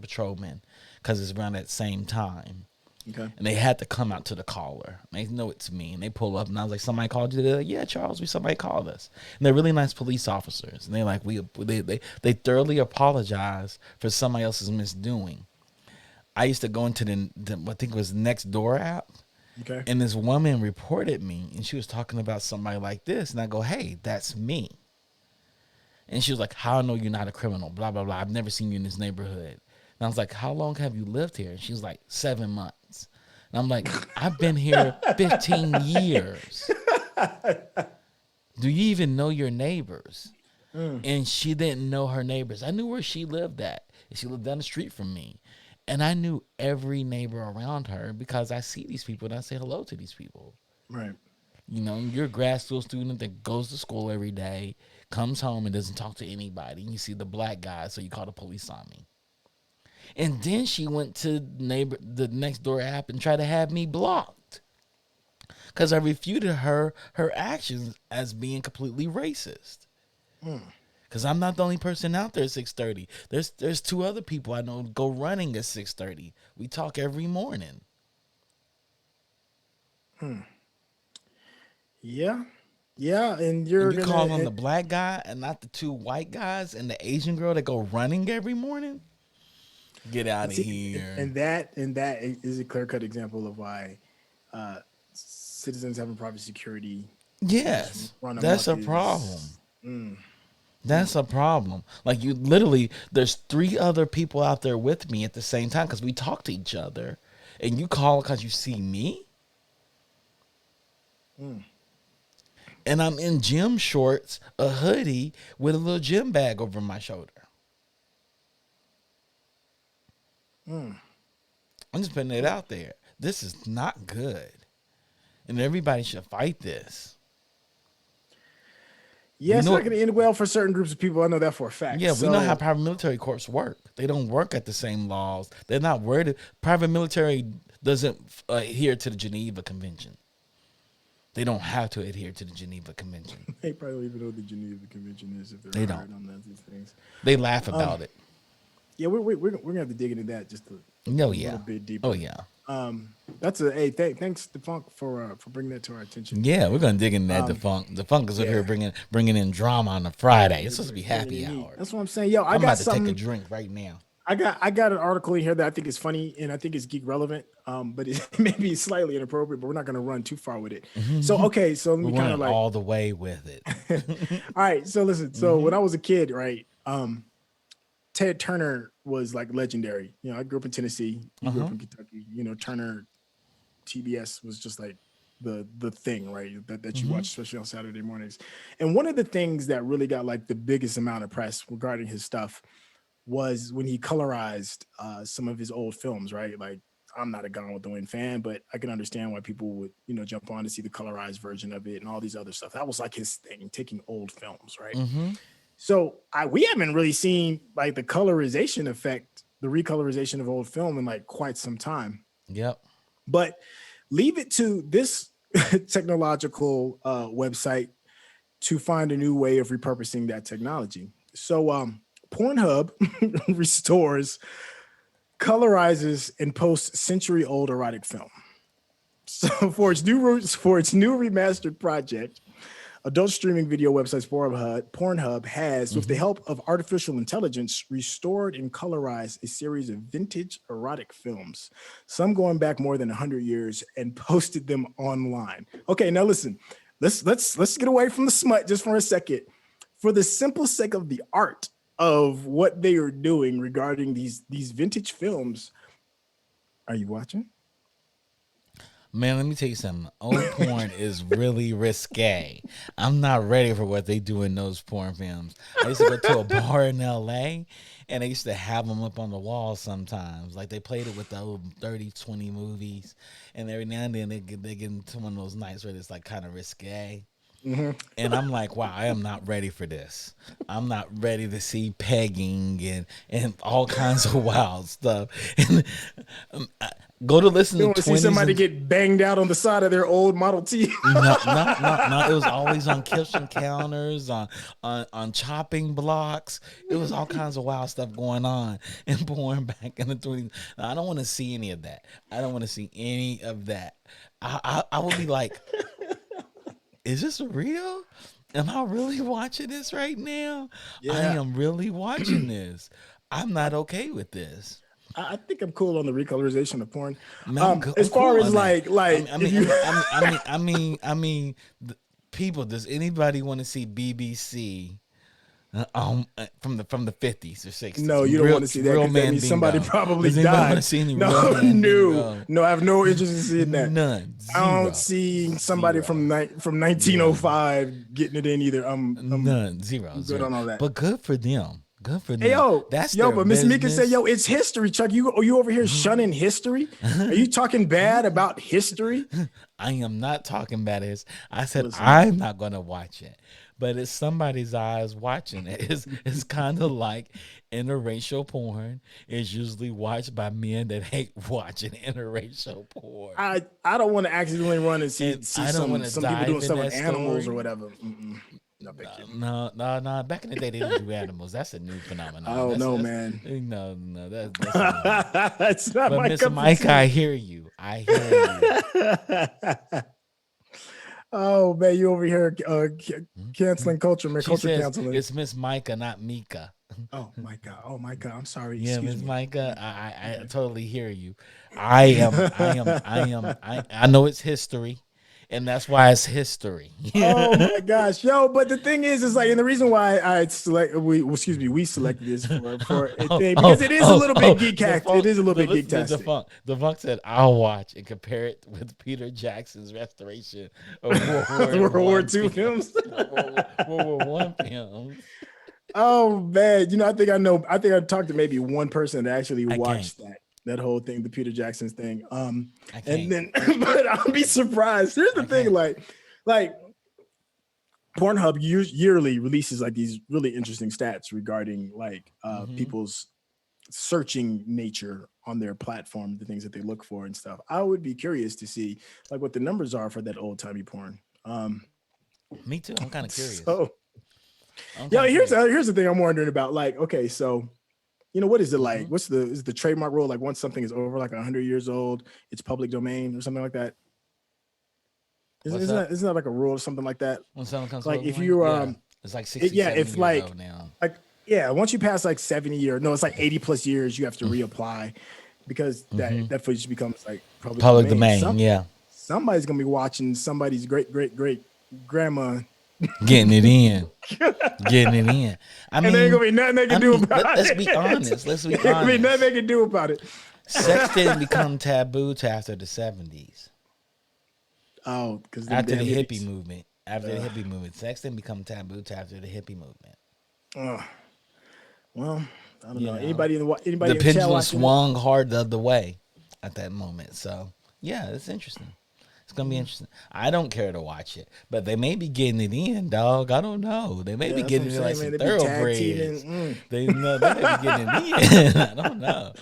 patrolmen because it's around that same time. Okay. And they had to come out to the caller. They know it's me, and they pull up, and I was like, "Somebody called you?" They're like, "Yeah, Charles, somebody called us." And they're really nice police officers, and they're like, they thoroughly apologize for somebody else's misdoing. I used to go into the I think it was Next Door app, Okay. and this woman reported me, and she was talking about somebody like this, and I go, "Hey, that's me." And she was like, "How I know you're not a criminal? Blah blah blah. I've never seen you in this neighborhood." And I was like, "How long have you lived here?" And she was like, 7 months. And I'm like, "I've been here 15 years. Do you even know your neighbors?" Mm. And she didn't know her neighbors. I knew where she lived at. And she lived down the street from me. And I knew every neighbor around her because I see these people and I say hello to these people. Right. You know, you're a grad school student that goes to school every day, comes home and doesn't talk to anybody. And you see the black guy, so you call the police on me. And then she went to the next door app and tried to have me blocked because I refuted her actions as being completely racist. Mm. Because I'm not the only person out there at 6:30. There's two other people I know go running at 6:30. We talk every morning. Yeah. Yeah. And And you're you gonna call on the black guy and not the two white guys and the Asian girl that go running every morning? Get out and of see, here. and that is a clear cut example of why citizens having private security just Yes, run that's amok a problem. is mm, That's a problem. Like you literally, there's three other people out there with me at the same time because we talk to each other, and you call because you see me, mm, and I'm in gym shorts, a hoodie with a little gym bag over my shoulder. mm. I'm just putting it out there. This is not good, and everybody should fight this. Yeah, We it's not know, going to end well for certain groups of people. I know that for a fact. yeah, we know how So private military corps work. They don't work at the same laws. They're not worried. Private military doesn't adhere to the Geneva Convention. They don't have to adhere to the Geneva Convention. they probably don't even know what the Geneva Convention is if they're They don't. hired on these things. They laugh Um, about it. yeah, we're gonna have to dig into that just Oh a little yeah. bit Oh deeper. yeah. That's a hey. Thanks, Defunk, for bringing that to our attention. Yeah, we're gonna dig in that. The Um, funk. The funk is up here yeah, bringing in drama on a Friday. It's supposed to be bringing happy in heat. hour. That's what I'm saying. Yo, I I'm got about to take a something. drink right now. I got an article in here that I think is funny and I think it's geek relevant. But it may be slightly inappropriate, but we're not going to run too far with it. So okay, so let We're me kind running of like, all the way with it. all right. So listen. So Hmm. when I was a kid, right, Ted Turner was like legendary. You know, I grew up in Tennessee. You Uh grew huh. up in Kentucky. You know, Turner TBS was just like the thing, right? That you Hmm. watch, especially on Saturday mornings. And one of the things that really got like the biggest amount of press regarding his stuff was when he colorized some of his old films, right? Like I'm not a Gone with the Wind fan, but I can understand why people would, jump on to see the colorized version of it and all these other stuff. That was like his thing, taking old films, right? Hmm. So we haven't really seen like the colorization effect, the recolorization of old film in like quite some time. Yep. But leave it to this technological website to find a new way of repurposing that technology. So Pornhub restores, colorizes, and posts century-old erotic film. So for its new remastered project, adult streaming video websites Pornhub has, with the Hmm. help of artificial intelligence, restored and colorized a series of vintage erotic films, some going back more than 100 years, and posted them online. Okay, now listen, let's get away from the smut just for a second. For the simple sake of the art, of what they are doing regarding these vintage films. Are you watching? Man, let me tell you something. Old porn is really risque. I'm not ready for what they do in those porn films. I used to go to a bar in LA and they used to have them up on the wall sometimes. Like they played it with the old 30, 20 movies. And every now and then they get into one of those nights where it's like kind of risque. Hmm. And I'm like, wow, I am not ready for this. I'm not ready to see pegging and all kinds of wild stuff. And go to listen You to want to see 20s somebody and get banged out on the side of their old Model T? no, no, no, no. It was always on kitchen counters, on chopping blocks. It was all kinds of wild stuff going on and porn back in the 20s. Now, I don't want to see any of that. I don't want to see any of that. I would be like, is this real? Am I really watching this right now? I Yeah. am really watching this. I'm not okay with this. I think I'm cool on the recolorization of porn. Man, I'm good. As I'm far cool as on that. if you People. Does anybody want to see BBC from the 50s or 60s? no, you don't want to see that Real because that man means somebody bingo. probably Does anybody want died. to see any No, real man no, bingo? no. I have no interest in seeing that. None. I don't Zero. see somebody Zero. from None. 1905 getting it in either. None. Zero. I'm good Zero. on all that. But good for them. Good for Hey them. That's yo, their but Miss Mika said, business. yo, it's history, Chuck. You over here shunning history? Are you talking bad about history? I am not talking about it. I said Listen, I'm not gonna watch it, but it's somebody's eyes watching it. It's kind of like interracial porn is usually watched by men that hate watching interracial porn, I don't want to accidentally run and see and see I don't want to some people doing dive in stuff that with animals story. or whatever. Mm-mm. No, thank you. No. Back in the day, they didn't do animals. That's a new I phenomenon. don't know, That's man. no. That's new. It's not But my Miss cup of Mike, tea. I hear you. I hear you. Oh man, you over here Mhm. canceling culture, man. She Culture says canceling. it's Miss Micah, not Mika. Oh my god. Oh my god. I'm sorry. Yeah, Excuse Miss me. Micah, I Okay. totally hear you. I know it's history, and that's why it's history. Oh my gosh, yo! But the thing is like, and the reason why I select excuse me, we selected this for a thing because it is a little bit geektastic. It is a little bit Listen to geektastic. Defunk. Defunk said, "I'll watch and compare it with Peter Jackson's restoration of World War World War One II film, films. World War One films." Oh man, I think I know. I think I talked to maybe one person that actually I can't. watched that whole thing, the Peter Jackson's thing. I And can't. then, but I'll be surprised. Here's the I thing, can't. like Pornhub yearly releases like these really interesting stats regarding like Mm-hmm. people's searching nature on their platform, the things that they look for and stuff. I would be curious to see like what the numbers are for that old timey porn. Me too. I'm kind of curious. So I'm yeah, kind of curious. here's the thing I'm wondering about. Like, okay, so what is it like? Mm-hmm. What's the trademark rule? Like once something is over like 100 years old, it's public domain or something like that. What's up? Isn't that like a rule or something like that? When someone comes Like if supposedly, you yeah, it's like 60, yeah, 70 if years old now. like yeah, once you pass like 70 years, no, it's like 80 plus years, you have to reapply because Mm-hmm. that footage becomes like public Public domain. domain, yeah, Somebody's gonna be watching somebody's great grandma, getting it in, getting it in. I and there ain't mean, gonna be nothing they can do about let's be it. honest. Let's be There ain't gonna be nothing honest. they can do about it. Sex didn't become taboo till after the 70s, Oh, because them after damn the hippie hippies. movement. After the hippie movement, sex didn't become taboo till after the hippie movement. Uh, well, I don't You know. know, Anybody the in the chat pendulum watching it? swung hard the other way at that moment. So yeah, it's interesting. It's gonna be interesting. I don't care to watch it, but they may be getting it in, dog. I don't know. They may Yeah, be that's what I'm getting it like saying, some man. They be tag thoroughbreds. teaming. They know they may be getting it in. I don't know,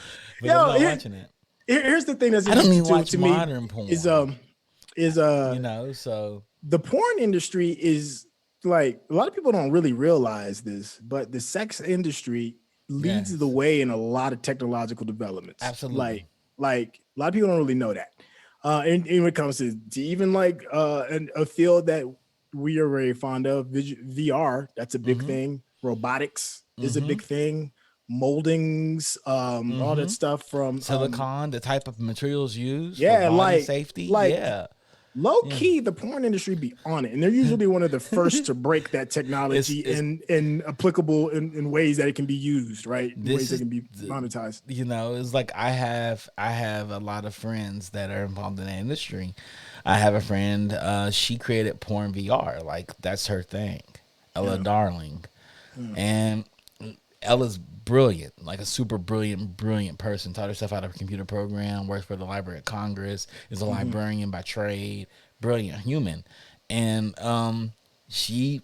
but I'm Yo, not watching it. here's the thing that's I don't interesting even too watch to me modern is porn. is You know, so the porn industry is like a lot of people don't really realize this, but the sex industry leads the yes, way in a lot of technological developments. absolutely. Like a lot of people don't really know that. And when it comes to even like a field that we are very fond of, VR, that's a big Mm-hmm. thing. Robotics is a Mm-hmm. big thing. Moldings, all that Mm-hmm. stuff from Silicon, the type of materials used for yeah, body safety. like Yeah. Low Yeah. key, the porn industry be on it, and they're usually one of the first to break that technology It's and applicable in ways that it can be used, right? In ways this that is can be the, monetized. it's like I have a lot of friends that are involved in the industry. I have a friend, she created porn VR, like that's her thing. Ella Yeah. Darling. Yeah. And Ella's brilliant, like a super brilliant person. Taught herself how to computer program, works for the Library of Congress, is a Mm-hmm. librarian by trade, brilliant human. And she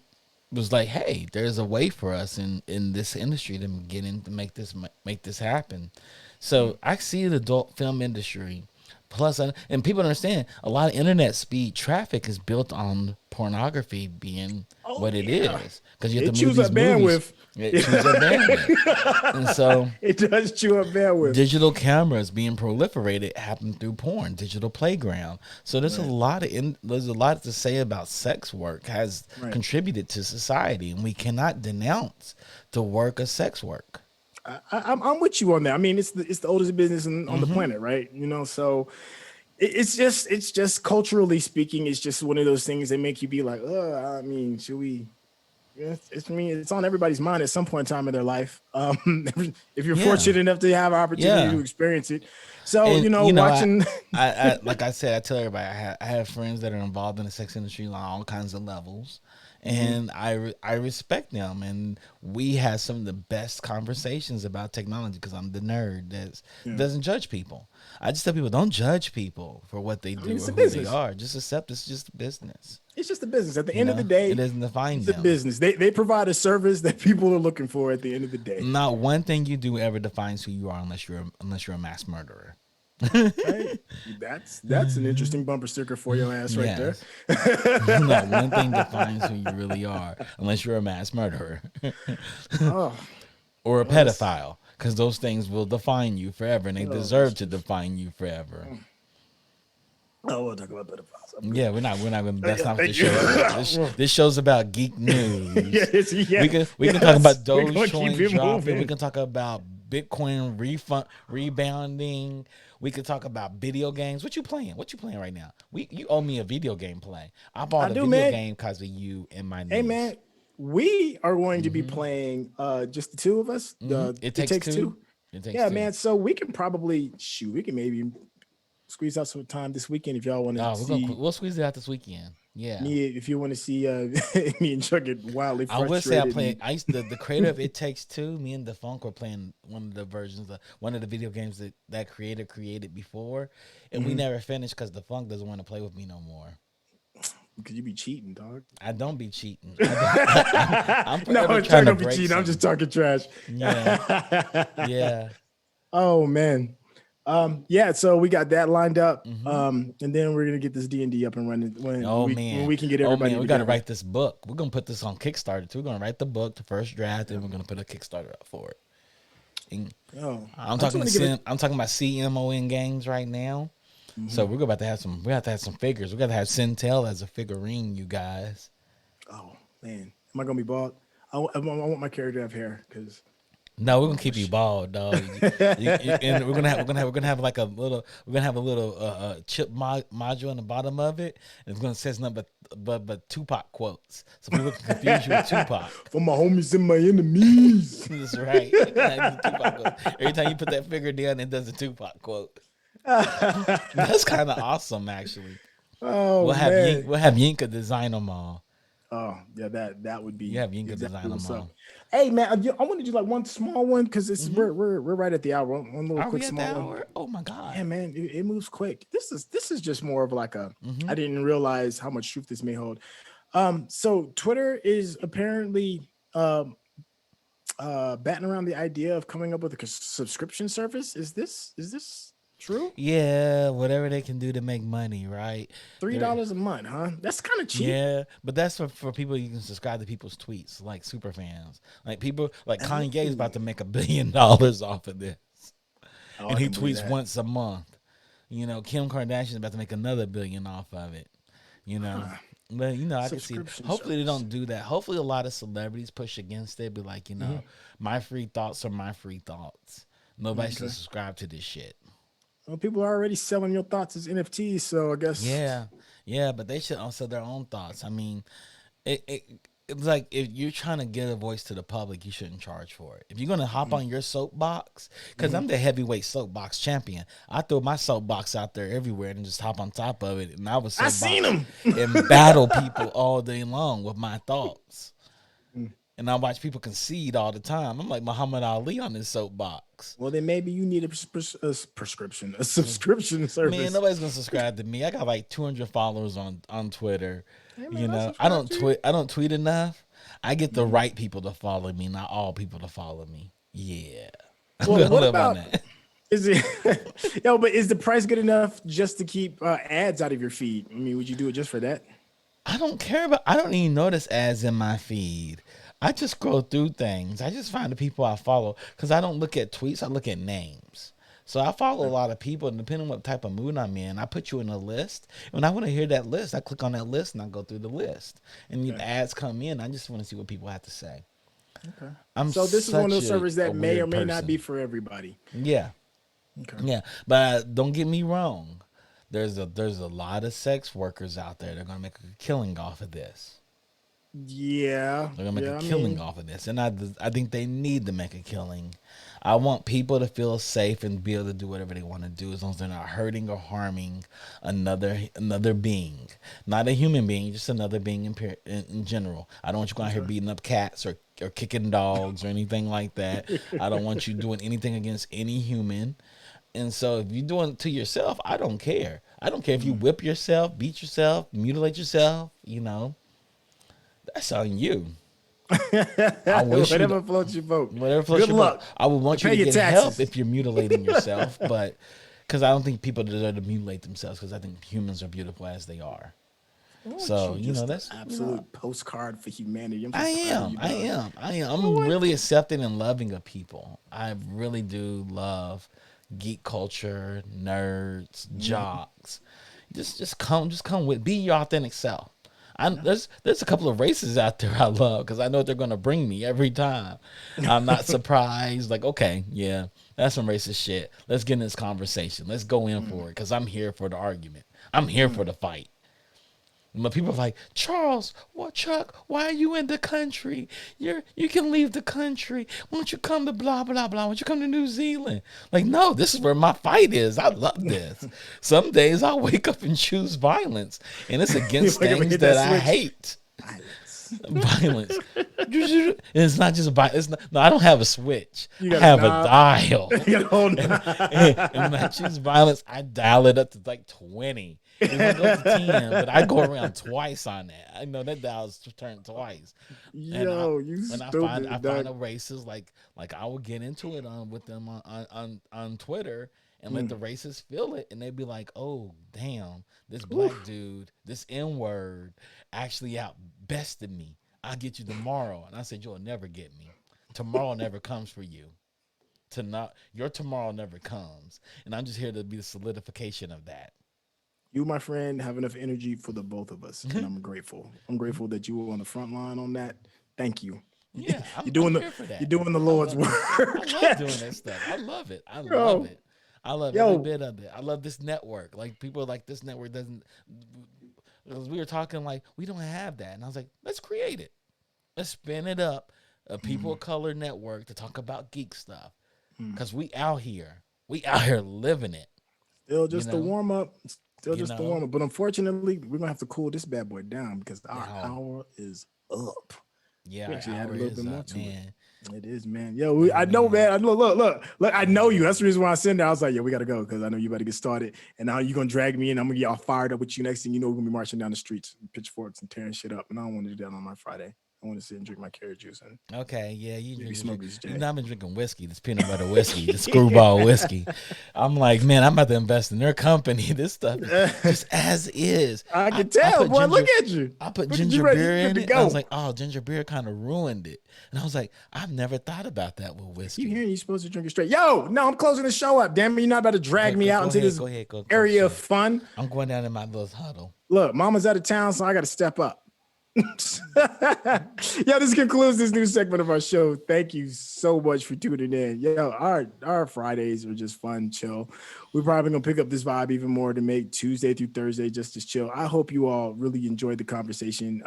was like, "Hey, there's a way for us in this industry to get in to make this happen." So I see the adult film industry. Plus, and people understand a lot of internet speed traffic is built on pornography being Oh what it yeah, is because you have to it move chews up these movies. bandwidth. It chews up bandwidth, and so It does chew up bandwidth. digital cameras being proliferated happen through porn, digital playground. So Right, there's a lot to say about sex work has right. contributed to society, and we cannot denounce the work of sex work. I'm with you on that. I mean, it's the oldest business on the Hmm. planet, right? So it's just culturally speaking, it's just one of those things that make you be like, I mean, should we? Yeah, I mean, it's on everybody's mind at some point in time in their life. If you're Yeah, fortunate enough to have an opportunity yeah. to experience it, so And watching. I like I said, I tell everybody I have friends that are involved in the sex industry on all kinds of levels, Mhm. and I respect them, and we have some of the best conversations about technology because I'm the nerd that Yeah. doesn't judge people. I just tell people don't judge people for what they I mean, do it's or a who they business. are. Just accept it's just business. It's just a business. At the You end of the know, it day, doesn't define it's a them. business. They provide a service that people are looking for at the end of the day. Not one thing you do ever defines who you are unless you're a mass murderer. Right? That's an interesting bumper sticker for your ass right there. Yes. Not one thing defines who you really are unless you're a mass murderer Oh, or a well, that's pedophile, because those things will define you forever and they oh, that's deserve to just. define you forever. Oh, we'll talk about pedophiles. I'm good. Yeah, we're not gonna that's Yeah, not what thank this you. show's about. This show's about geek news. Yes, We can talk about yes. We're gonna keep Dogecoin it dropping. We moving. can talk about Bitcoin rebounding. We could talk about video games. What you playing? What you playing right now? You owe me a video game play. I I bought a do, video man. game because of you and my Hey, niece. man. We are going to be Hmm. playing just the two of us. It It takes takes two. two. It takes Yeah, two. man. So we can probably shoot. We can maybe squeeze out some time this weekend if y'all want to Oh, see we'll squeeze it out this weekend. Yeah. me. If you want to see me and Chuck get wildly I will say I frustrated play. and I used the creator of It Takes Two. Me and DeFunk were playing one of the versions of one of the video games that creator created before, and we mhm, never finished because DeFunk doesn't want to play with me no more. because you be cheating, dog. I don't be cheating. I don't. I'm forever No, Chuck trying to don't be break cheating. I'm just something. talking trash. Yeah, yeah. Oh man. Yeah, so we got that lined up. Hmm. And then we're gonna get this D&D up and running when Man, we can get oh everybody man, we got to together. write this book. We're gonna put this on Kickstarter too. We're gonna write the book, the first draft, Yeah. and we're gonna put a Kickstarter up for it. And Oh, I'm I just talking want to to give it. I'm talking about CMON games right now. So Mhm. we're about to have some. We have to have some figures. We got to have Syntell as a figurine, you guys. Oh man, am I gonna be bald? I want my character to have hair because No, we're I gonna don't give a keep you shit. bald, dog. And we're gonna have like a little. We're gonna have a little chip module on the bottom of it, and it's gonna say nothing but Tupac quotes, so people can confuse you with Tupac. For my homies and my enemies. That's right. We're gonna have the Tupac quote. Every time you put that figure down, it does a Tupac quote. That's kind of awesome, actually. Oh man. We'll have Yinka design them all. Oh yeah, that would You be have Yinka exactly design them what's up. all. Hey man, I want to do like one small one because it's Hmm. we're right at the hour. One little Are quick we at the small one. hour? Oh my Yeah, god. man, it moves quick. This is just more of like a. Hmm. I didn't realize how much truth this may hold. So Twitter is apparently batting around the idea of coming up with a subscription service. Is this true? Yeah, whatever they can do to make money, right? Three They're dollars a month, huh? That's kind of cheap. yeah, but that's for people you can subscribe to people's tweets, like super fans. Like people like Kanye's Oh, about to make $1 billion off of this. oh, And I he can believe tweets that. once a month. Kim Kardashian's about to make another billion off of it. You know. Huh. But I can see it. Subscription Hopefully they service. don't do that. Hopefully a lot of celebrities push against it, be like, Mhm. my free thoughts are my free thoughts. Nobody should Okay. subscribe to this shit. Well, people are already selling your thoughts as NFTs, so I guess Yeah. Yeah, but they should also their own thoughts. I mean, it it's like if you're trying to get a voice to the public, you shouldn't charge for it. If you're gonna hop on your soapbox, because I'm the heavyweight soapbox champion, I throw my soapbox out there everywhere and just hop on top of it, and I was I seen soapbox him. and battle people all day long with my thoughts. And I watch people concede all the time. I'm like Muhammad Ali on this soapbox. Well, then maybe you need a prescription, a subscription Man, service. nobody's gonna subscribe to me. I got like 200 followers on Twitter. Hey, You man, I know, I subscribe don't to you. tweet. I don't tweet enough. I get the right people to follow me, not all people to follow me. Yeah, I'm Well, gonna what live on about that. is it? Yo, but is the price good enough just to keep ads out of your feed? I mean, would you do it just for that? I don't care about. I don't even notice ads in my feed. I just scroll through things. I just find the people I follow because I don't look at tweets. I look at names. So I follow a lot of people, and depending on what type of mood I'm in, I put you in a list. When I want to hear that list, I click on that list and I go through the list. And the ads come in. I just want to see what people have to say. Okay. I'm So this is one of such those servers a that may or weird may not be person. for everybody. Yeah, Okay. yeah. But don't get me wrong. There's a lot of sex workers out there that are gonna make a killing off of this. Yeah. They're gonna make Yeah. a I killing mean, off of this, and I think they need to make a killing. I want people to feel safe and be able to do whatever they want to do as long as they're not hurting or harming another being, not a human being, just another being in general. I don't want you going out here beating up cats or kicking dogs or anything like that. I don't want you doing anything against any human. And so if you're doing it to yourself, I don't care. I don't care if you whip yourself, beat yourself, mutilate yourself. That's on you. I wish you whatever floats your boat. whatever floats Good your boat. luck. I would want you Pay to your get help taxes. if you're mutilating yourself, but because I don't think people deserve to mutilate themselves because I think humans are beautiful as they are. So Just an that's absolute postcard for humanity. I'm so I proud of am, you, I dog. am, I am. I'm really accepting and loving of people. I really do love geek culture, nerds, jocks. Just come with, be your authentic self. There's a couple of races out there I love because I know they're gonna bring me every time. I'm not surprised. Like, okay, yeah, that's some racist shit. Let's get in this conversation. Let's go in for it because I'm here for the argument. I'm here for the fight. But people are like, Charles, what, Chuck? Why are you in the country? You can leave the country. Why don't you come to blah blah blah? Why don't you come to New Zealand? Like, no, this is where my fight is. I love this. Some days I wake up and choose violence, and it's You against wake up and things hit that that I switch. hate. Violence. Violence. And it's not just violence. No, I don't have a switch. You I got a have a knob. dial. You got a whole And when I choose violence, I dial it up to like 20. It won't go to 10, but I go around twice on that. I know that dial's turned twice. And Yo, you when I stupid, find dog. a racist, like I will get into it with them on Twitter and let the racists feel it, and they'd be like, "Oh, damn, this black dude, this N word, actually out bested me. I'll get you tomorrow." And I said, "You'll never get me. Tomorrow never comes for you. Your tomorrow never comes, and I'm just here to be the solidification of that." You, my friend, have enough energy for the both of us, and I'm grateful. I'm grateful that you were on the front line on that. Thank you. Yeah, You're I'm doing the here for you're that. doing the I Lord's love I work. love doing that stuff. I love it. I love Yo, it. I love every yo, bit of it. I love this network. Like people are like this network doesn't. Because we were talking like we don't have that, and I was like, let's create it. Let's spin it up. A people of color network to talk about geek stuff. Because we out here. We out here living it. still You just the know. warm up. Still You just the know. warm up. But unfortunately, we're gonna have to cool this bad boy down because our Now, hour is up. yeah, We our actually had a hour little bit is more up, to it. man. It is, man. Yo, I know, Man. man. Look. I know you. That's the reason why I sent it. I was like, yo, we gotta go because I know you about to get started. And now you're gonna drag me in. I'm gonna get all fired up with you. Next thing you know, we're gonna be marching down the streets, with pitchforks and tearing shit up. And I don't want to do that on my Friday. I want to sit and drink my carrot juice and Okay, yeah, you maybe drink. smoke this You J. know, I've been drinking whiskey, this peanut butter whiskey, the screwball whiskey. I'm like, man, I'm about to invest in their company. This stuff is just as is. I I, can I tell, put boy. Look ginger, at you. I put Look at you ginger ready. beer You good in to it, and I was go. like, oh, ginger beer kind of ruined it. And I was like, I've never thought about that with You whiskey. hearing you supposed to drink it straight. Yo, no, I'm closing the show up. Damn it, you're not about to drag me out into this Go ahead, go area of show. fun. I'm going down in my little huddle. Look, mama's out of town, so I got to step up. Yeah, this concludes this new segment of our show. Thank you so much for tuning in. Yo, our Fridays are just fun, chill. We're probably gonna pick up this vibe even more to make Tuesday through Thursday just as chill. I hope you all really enjoyed the conversation.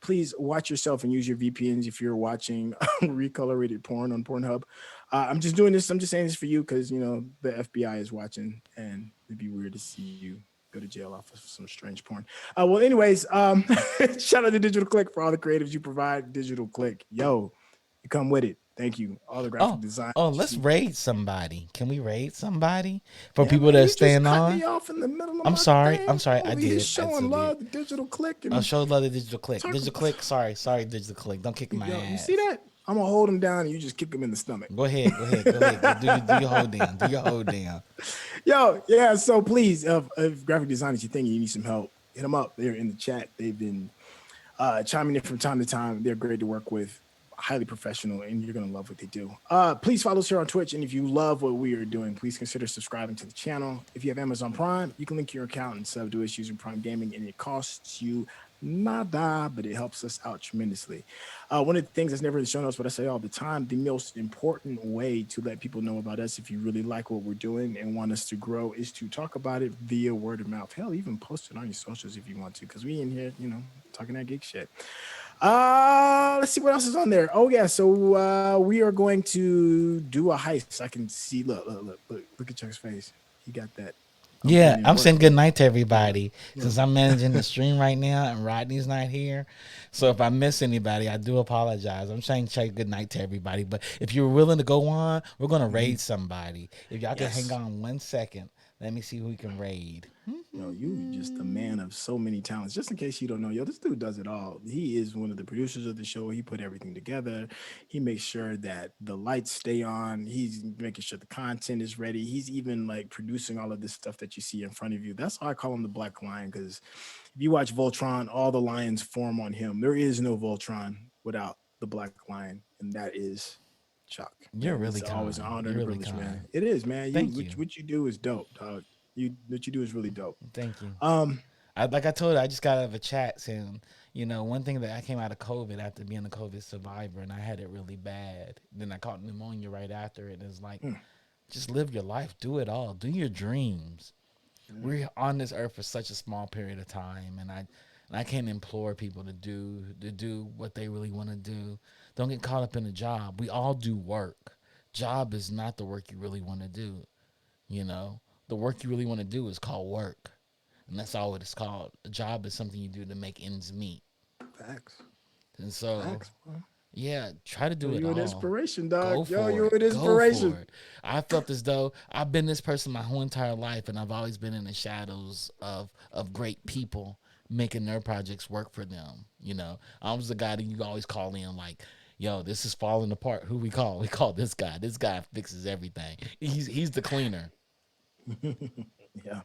Please watch yourself and use your VPNs if you're watching recolorated porn on Pornhub. I'm just doing this. I'm just saying this for you because the FBI is watching, and it'd be weird to see you go to jail off of some strange porn. Well, anyways, shout out to Digital Click for all the creatives you provide. Digital Click, yo, you come with it. Thank you. All the graphic Oh, design oh, that you let's see. raid somebody. Can we raid somebody for Yeah, people man, that are you just staying cut on? me off in the middle of I'm my sorry. I'm thing. sorry. I'm I over here did. I showing still did. love to Digital Click I'll and show love to Digital Click. talk. Digital Click. Sorry, Digital Click. Don't kick my Yo, you see ass. that? I'm gonna hold him down and you just kick him in the stomach. Go ahead. Go ahead. Go ahead. Go do your hold down. Do your hold down. Yo, yeah. So please, if graphic designers you think you need some help, hit them up. They're in the chat. They've been chiming in from time to time. They're great to work with, highly professional, and you're gonna love what they do. Please follow us here on Twitch, and if you love what we are doing, please consider subscribing to the channel. If you have Amazon Prime, you can link your account and sub to us using Prime Gaming, and it costs you nada, but it helps us out tremendously. One of the things that's never in the show notes, but I say all the time, the most important way to let people know about us if you really like what we're doing and want us to grow is to talk about it via word of mouth. Hell, even post it on your socials if you want to, because we in here, talking that geek shit. Let's see what else is on there. Oh yeah, so we are going to do a heist. I can see. Look at Chuck's face. He got that. I'm Yeah, putting in I'm work. saying good night to Yeah, everybody yeah. since I'm managing the stream right now and Rodney's not here. So if I miss anybody, I do apologize. I'm saying good night to everybody. But if you're willing to go on, we're gonna Mhm. raid somebody. If y'all can hang Yes. on 1 second, let me see who we can raid. Yo, you just a man of so many talents. Just in case you don't know, yo, this dude does it all. He is one of the producers of the show. He put everything together. He makes sure that the lights stay on. He's making sure the content is ready. He's even like producing all of this stuff that you see in front of you. That's why I call him the Black Lion, because if you watch Voltron, all the lions form on him. There is no Voltron without the Black Lion, and that is Chuck. You're Man, really it's always an kind. honor You're and a really privilege, man. kind. It is, man. You Thank what, you. what you do is dope, dog. What you do is really dope. Thank you. Um, Like I told you, I just got out of a chat saying, one thing that I came out of COVID after being a COVID survivor and I had it really bad. Then I caught pneumonia right after it. And it's like, mm, just live your life, do it all, do your dreams. yeah, We're on this earth for such a small period of time, and I can't implore people to do what they really want to do. Don't get caught up in a job. We all do work. Job is not the work you really want to do. You know, the work you really want to do is called work, and that's all it is called. A job is something you do to make ends meet. facts, And so, facts, bro. yeah, try to Yo, do it you an all. inspiration, Go dog. Yo, for you it. an Go inspiration. for it. I felt as though I've been this person my whole entire life, and I've always been in the shadows of great people making their projects work for them. I was the guy that you always call in like, "Yo, this is falling apart." Who we call? We call this guy. This guy fixes everything. He's the cleaner. Yeah,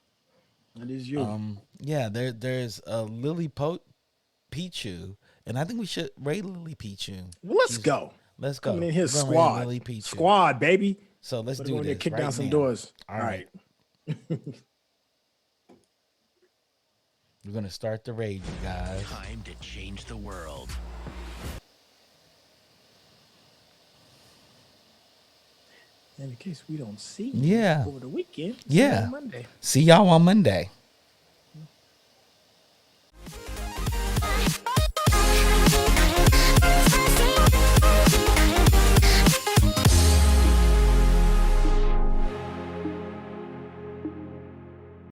that is you. Yeah. There's a Lily Pichu, and I think we should raid Lily Pichu. Well, let's She's go. Let's Coming go. in here, We're gonna raid squad, Lily Pichu. squad, baby. So let's Better do go in there, this kick down right some now. doors. All All right. right. We're gonna start the raid, you guys. Time to change the world. And in case we don't see you Yeah. over the weekend, see you Yeah. on Monday. See y'all on Monday.